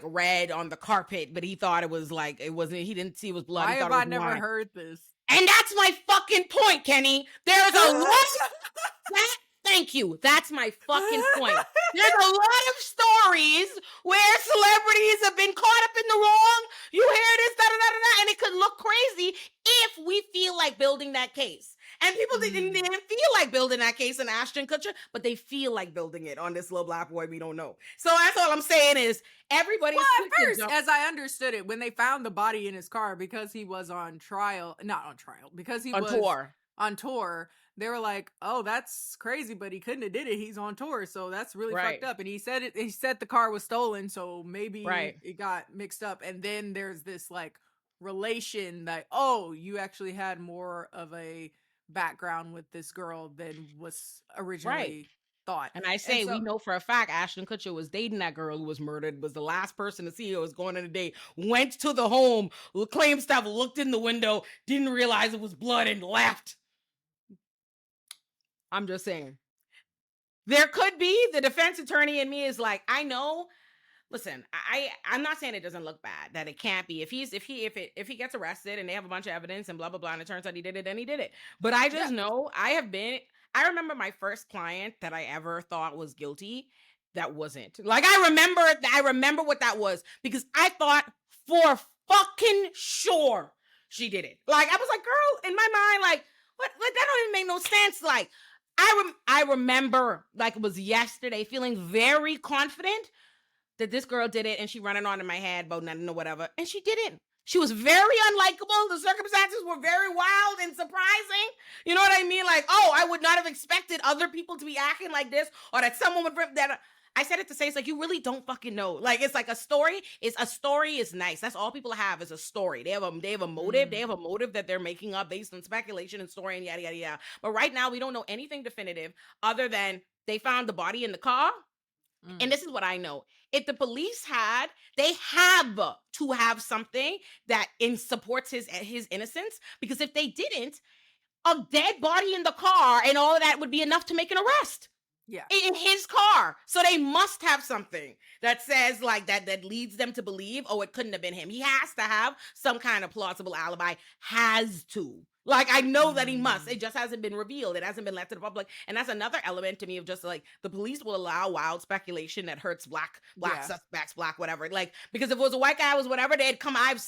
red on the carpet, but he thought it was it wasn't, he didn't see it was blood. Why have I never heard this? And that's my fucking point, Kenny. There's a lot thank you. That's my fucking point. There's a lot of stories where celebrities have been caught up in the wrong. You hear this, and it could look crazy if we feel like building that case. And people didn't feel like building that case in Ashton Kutcher, but they feel like building it on this little black boy we don't know. So that's all I'm saying is everybody. Well, at first, as I understood it, when they found the body in his car, because he was on trial, not on trial, because he was on tour, they were like, oh, that's crazy, but he couldn't have did it. He's on tour, so that's really fucked up. And he said the car was stolen, so maybe it got mixed up. And then there's this relation that, oh, you actually had more of a background with this girl than was originally thought. And I say, we know for a fact Ashton Kutcher was dating that girl who was murdered, was the last person to see her, was going on a date, went to the home, claims to have looked in the window, didn't realize it was blood, and left. I'm just saying. There could be, the defense attorney in me is like, I know. Listen, I'm not saying it doesn't look bad, that it can't be. If he gets arrested and they have a bunch of evidence and blah blah blah, and it turns out he did it, then he did it. But I just know I remember my first client that I ever thought was guilty that wasn't. I remember what that was, because I thought for fucking sure she did it. I was like, girl, in my mind, what? That don't even make no sense. I remember it was yesterday, feeling very confident that this girl did it, and she running on in my head about nothing or whatever, and she didn't. She was very unlikable. The circumstances were very wild and surprising. You know what I mean? I would not have expected other people to be acting like this, or that someone would that. I said it to say, it's you really don't fucking know. It's a story. A story is nice. That's all people have, is a story. They have a motive. They have a motive that they're making up based on speculation and story and yada yada yada. But right now we don't know anything definitive other than they found the body in the car. And this is what I know. If the police they have to have something that supports his innocence, because if they didn't, a dead body in the car and all of that would be enough to make an arrest. Yeah. In his car. So they must have something that says that leads them to believe, oh, it couldn't have been him. He has to have some kind of plausible alibi. Has to. I know that he must. It just hasn't been revealed. It hasn't been left to the public. And that's another element to me of just the police will allow wild speculation that hurts black suspects, black whatever. Because if it was a white guy, it was whatever, they'd come. I have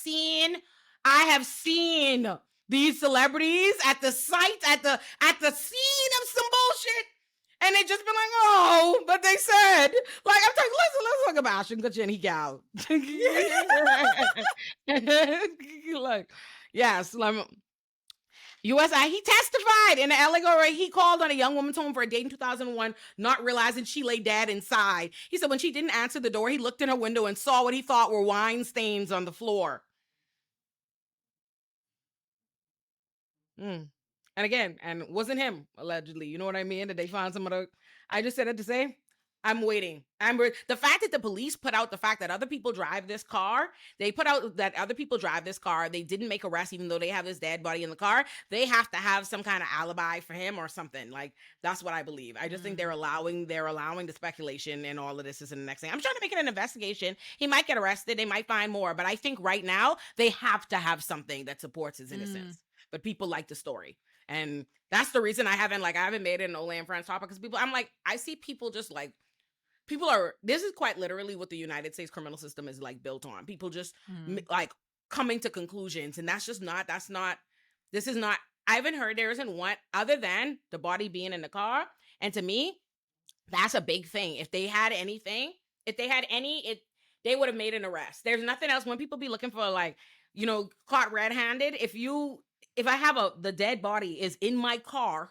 seen these celebrities at the site, at the scene of some bullshit. And they just been oh, but they said, I'm talking, let's talk about Ashton Kutcher and he got out. Yes, USI, he testified in the allegory. He called on a young woman's home for a date in 2001, not realizing she lay dead inside. He said when she didn't answer the door, he looked in her window and saw what he thought were wine stains on the floor. And again, and wasn't him, allegedly. You know what I mean? That they found some of the... I just said it to say, I'm waiting. The fact that the police put out the fact that other people drive this car, they didn't make arrests even though they have this dead body in the car. They have to have some kind of alibi for him or something. Like, that's what I believe. I just think they're allowing the speculation, and all of this is in the next thing. I'm trying to make it an investigation. He might get arrested. They might find more, but I think right now they have to have something that supports his innocence. But people like the story. And that's the reason I haven't made it an Olay and Friends topic, because I see people just like, this is quite literally what the United States criminal system is like built on. People just like coming to conclusions, and this is not, I haven't heard, there isn't one other than the body being in the car. And to me, that's a big thing. If they had any, they would have made an arrest. There's nothing else. When people be looking for like, caught red-handed, if I have the dead body is in my car,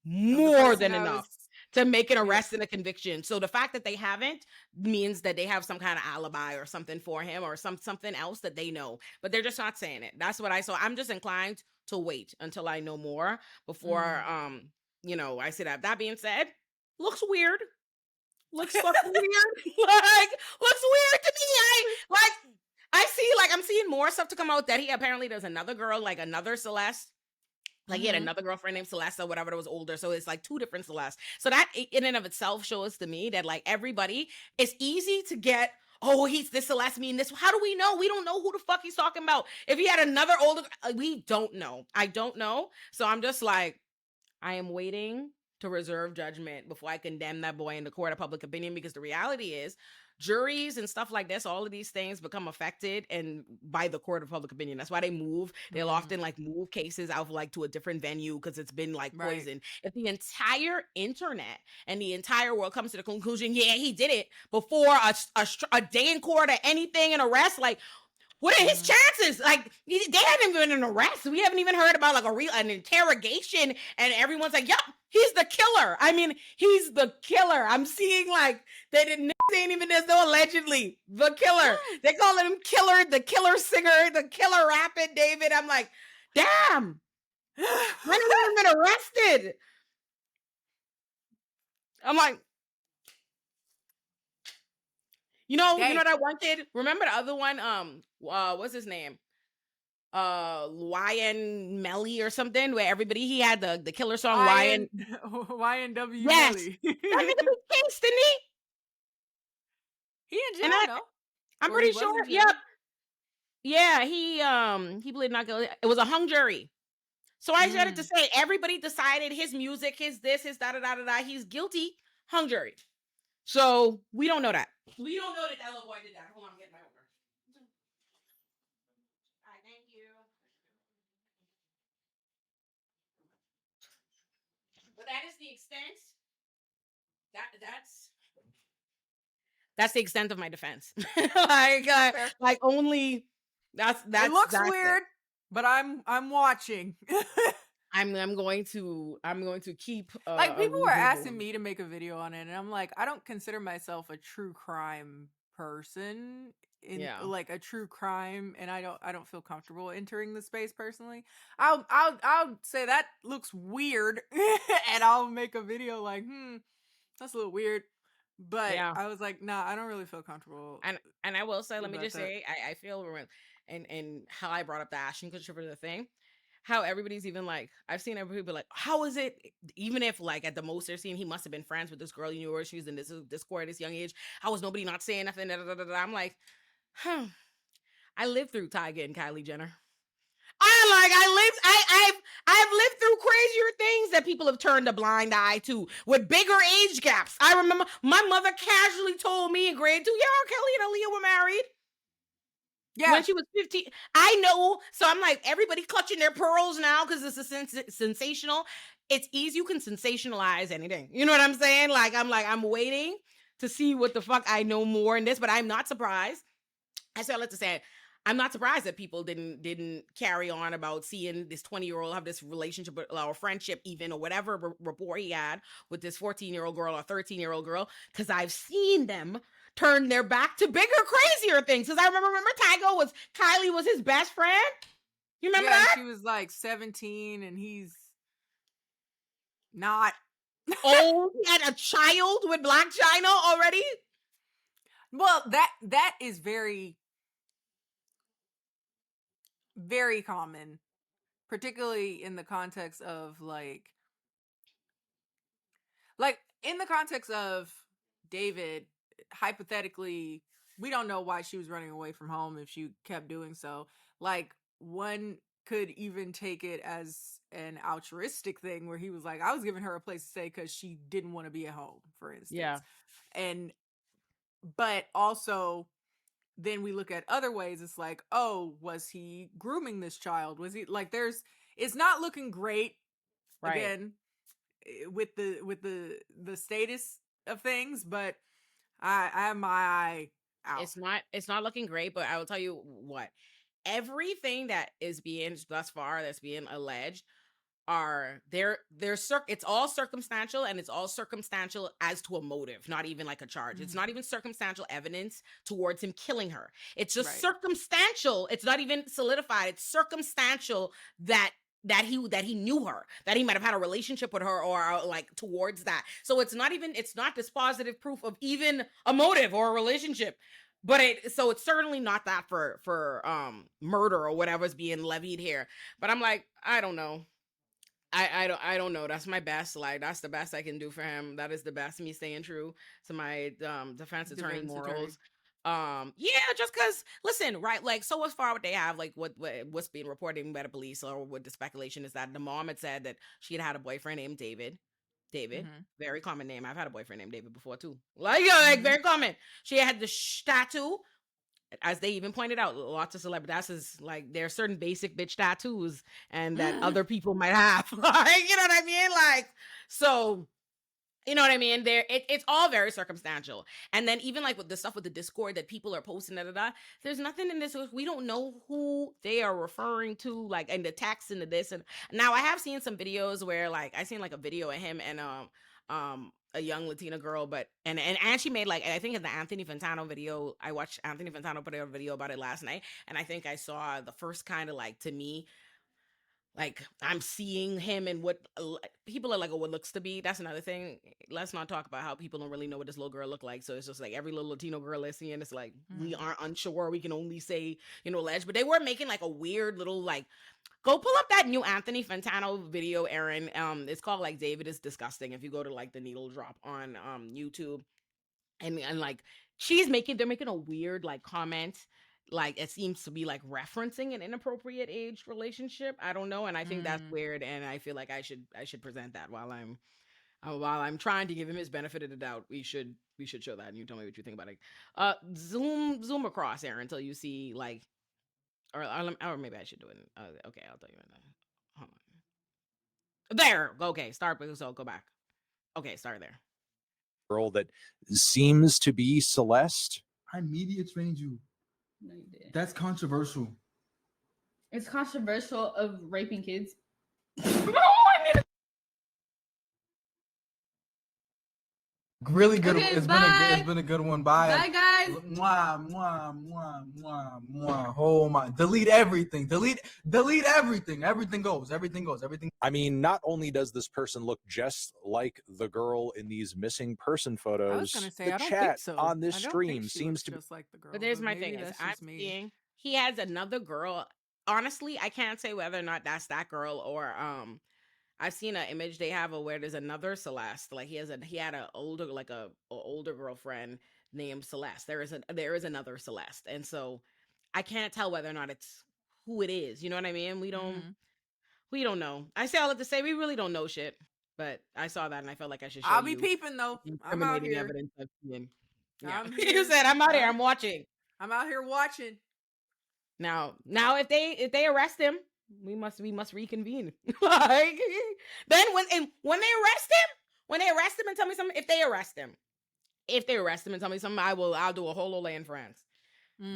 more than enough to make an arrest and a conviction. So the fact that they haven't means that they have some kind of alibi or something for him, or something else that they know, but they're just not saying it. That's what I saw. I'm just inclined to wait until I know more before, I say that. That being said, looks weird. Looks weird. Looks weird to me. I'm seeing more stuff to come out that there's another girl, like another Celeste. Like he had another girlfriend named Celeste or whatever that was older. So it's like two different Celeste. So that in and of itself shows to me that like everybody, it's easy to get, oh, he's this Celeste mean this. How do we know? We don't know who the fuck he's talking about. If he had another older, we don't know. I don't know. So I'm just like, I am waiting to reserve judgment before I condemn that boy in the court of public opinion, because the reality is, juries and stuff like this, all of these things become affected and by the court of public opinion. That's why they move. They'll often like move cases out like to a different venue because it's been like poisoned. If the entire internet and the entire world comes to the conclusion, yeah, he did it before a day in court or anything, an arrest, like, what are his chances? Like, they haven't even been an arrest. We haven't even heard about like an interrogation, and everyone's like, yup, he's the killer. I mean, he's the killer. I'm seeing like they didn't ain't even, there's no allegedly, the killer. They call him killer, the killer singer, the killer rapping David. I'm like, damn. When have you even been arrested? I'm like, you know what I wanted? Remember the other one? What's his name? YN Melly or something, where he had the killer song YNW. Yes. Melly. That nigga be case, didn't he? He in jail, no? I'm pretty sure. Yep. Yeah, he pleaded not guilty. It was a hung jury. So I started to say, everybody decided his music, his this, his da-da-da-da-da, he's guilty, hung jury. So we don't know that. We don't know that little boy did that. Hold on, I'm getting my order. All right, thank you. But that is the extent. That's the extent of my defense. like only that's it looks that's weird, but I'm watching. I'm going to keep like people were asking me to make a video on it, and I'm like, I don't consider myself a true crime person like a true crime, and I don't feel comfortable entering the space personally. I'll say that looks weird and I'll make a video like, that's a little weird. But I was like, nah, I don't really feel comfortable. And I will say, let me just say, I feel, and how I brought up the Ashton Kutcher for the thing, how everybody's even like, I've seen everybody be like, how is it, even if like at the most they're seeing he must have been friends with this girl, you know, she was in this court at this young age, how was nobody not saying nothing? I'm like, I lived through Tyga and Kylie Jenner. I've lived through crazier things that people have turned a blind eye to with bigger age gaps. I remember my mother casually told me in grade 2, yeah, Kelly and Aaliyah were married. Yeah. When she was 15. I know. So I'm like, everybody clutching their pearls now because it's a sensational. It's easy. You can sensationalize anything. You know what I'm saying? I'm waiting to see what the fuck I know more in this, but I'm not surprised. That's what I like to say. I'm not surprised that people didn't carry on about seeing this 20-year-old have this relationship or friendship even, or whatever rapport he had with this 14-year-old girl or 13-year-old girl, because I've seen them turn their back to bigger, crazier things. Because I remember Kylie was his best friend. You remember that? She was like 17 and he's not. Oh, he had a child with Black China already? Well, that is very, very common, particularly in the context of like in the context of David. Hypothetically, we don't know why she was running away from home if she kept doing so. Like, one could even take it as an altruistic thing where he was like, I was giving her a place to stay because she didn't want to be at home, for instance. Yeah. But also, then we look at other ways. It's like, oh, was he grooming this child? Was he like, it's not looking great. Right. Again, with the status of things, but I have my eye out. It's not looking great, but I will tell you what. Everything that is being thus far that's being alleged are it's all circumstantial, and it's all circumstantial as to a motive, not even like a charge. It's not even circumstantial evidence towards him killing her. It's just circumstantial. It's not even solidified. It's circumstantial that he knew her, that he might have had a relationship with her, or like towards that. So it's not dispositive proof of even a motive or a relationship. But it's certainly not that for murder or whatever's being levied here. But I'm like, I don't know. I don't know. That's my best. Like, that's the best I can do for him. That is the best, me staying true to my defense attorney morals. Yeah, just because, listen, right, like, so as far what they have, like, what's being reported by the police, or what the speculation is, that the mom had said that she had a boyfriend named David. Very common name. I've had a boyfriend named David before too. Like very common. She had the tattoo, as they even pointed out, lots of celebrities, is like, there are certain basic bitch tattoos and that other people might have. Like, you know what I mean? Like, so, you know what I mean? It's all very circumstantial. And then even like with the stuff with the Discord that people are posting, there's nothing in this. We don't know who they are referring to, like, in the text and the this. And now I have seen some videos where, like, I seen like a video of him and a young Latina girl, but and she made, like, I think in the Anthony Fantano video, I watched Anthony Fantano put out a video about it last night, and I think I saw the first kind of, like, to me, like, I'm seeing him in what people are like, oh, what looks to be. That's another thing. Let's not talk about how people don't really know what this little girl looked like. So it's just like every little Latino girl is seeing, it's like, we aren't unsure. We can only say, alleged. But they were making like a weird little, like, go pull up that new Anthony Fantano video, Aaron. It's called, like, David is Disgusting. If you go to, like, the needle drop on YouTube, and like, they're making a weird, like, comment, like, it seems to be like referencing an inappropriate age relationship. I don't know, and I think that's weird, and I feel like I should present that while I'm trying to give him his benefit of the doubt. We should show that, and you tell me what you think about it. Zoom across, Aaron, until you see, like, or maybe I should do it. Okay, I'll tell you right now. Hold on. There. Okay, start. So go back. Okay, start there. Girl that seems to be Celeste. I immediately trained you. No, you didn't. That's controversial. It's controversial of raping kids. Really good. Okay, It's been a good one. Bye. Bye, guys. Mwah, mwah, mwah, mwah, mwah. Oh my! Delete everything. Delete everything. Everything goes. I mean, not only does this person look just like the girl in these missing person photos, I was gonna say, the I don't chat think so. on this I don't stream think she seems looks to be just like the girl. But there's my maybe thing is, that's I'm just me. seeing he has another girl. Honestly, I can't say whether or not that's that girl, or I've seen an image they have where there's another Celeste. Like, he had a older girlfriend named Celeste. There is another Celeste, and so I can't tell whether or not it's who it is. You know what I mean? We don't know. I say all that to say we really don't know shit. But I saw that and I felt like I should show you. I'll be peeping though. I'm out incriminating here. evidence I've seen. Yeah. I'm You here. said I'm out here. I'm watching. I'm out here watching. Now if they arrest him, we must reconvene. Like, then when they arrest him and tell me something, if they arrest him and tell me something, I'll do a whole Olay in France.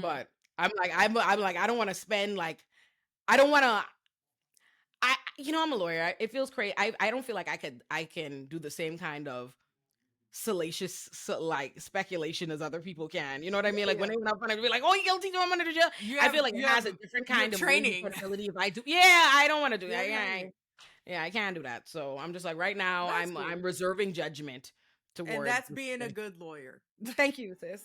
But I'm like I don't want to spend, like, I don't want to. I'm a lawyer. It feels crazy. I don't feel like I can do the same kind of salacious, like, speculation as other people can. You know what I mean? Like, when they went up and be like, "Oh, you're guilty, I'm under the jail." I feel like it has a different kind of training credibility if I do. Yeah, I don't want to do that. Yeah, I can't do that. So I'm just like, right now, That's I'm cool. reserving judgment towards. And that's this being a thing. good lawyer. Thank you, sis.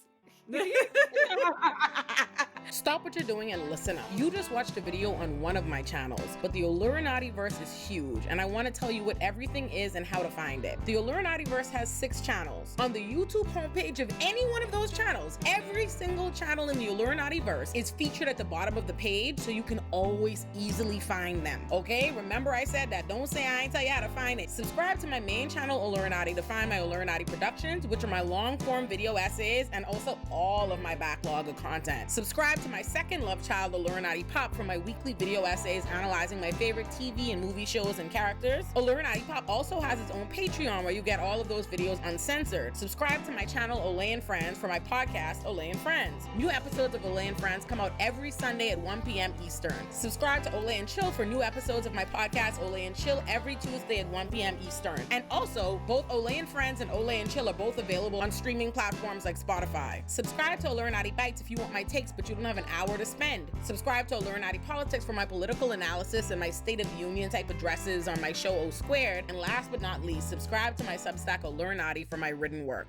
Stop what you're doing and listen up. You just watched a video on one of my channels, but the Illuminativerse is huge, and I want to tell you what everything is and how to find it. The Illuminativerse has 6 channels. On the YouTube homepage of any one of those channels, every single channel in the Illuminativerse is featured at the bottom of the page, so you can always easily find them, okay? Remember I said that. Don't say I ain't tell you how to find it. Subscribe to my main channel, Illuminati, to find my Illuminati productions, which are my long-form video essays, and also all of my backlog of content. Subscribe to my second love child, Illuminati Pop, for my weekly video essays analyzing my favorite TV and movie shows and characters. Illuminati Pop also has its own Patreon where you get all of those videos uncensored. Subscribe to my channel, Olay and Friends, for my podcast, Olay and Friends. New episodes of Olay and Friends come out every Sunday at 1 p.m. Eastern. Subscribe to Olay and Chill for new episodes of my podcast, Olay and Chill, every Tuesday at 1 p.m. Eastern. And also, both Olay and Friends and Olay and Chill are both available on streaming platforms like Spotify. Subscribe to Illuminati Bites if you want my takes, but you don't have an hour to spend. Subscribe to Illuminati Politics for my political analysis and my State of the Union type addresses on my show O Squared. And last but not least, subscribe to my Substack Illuminati for my written work.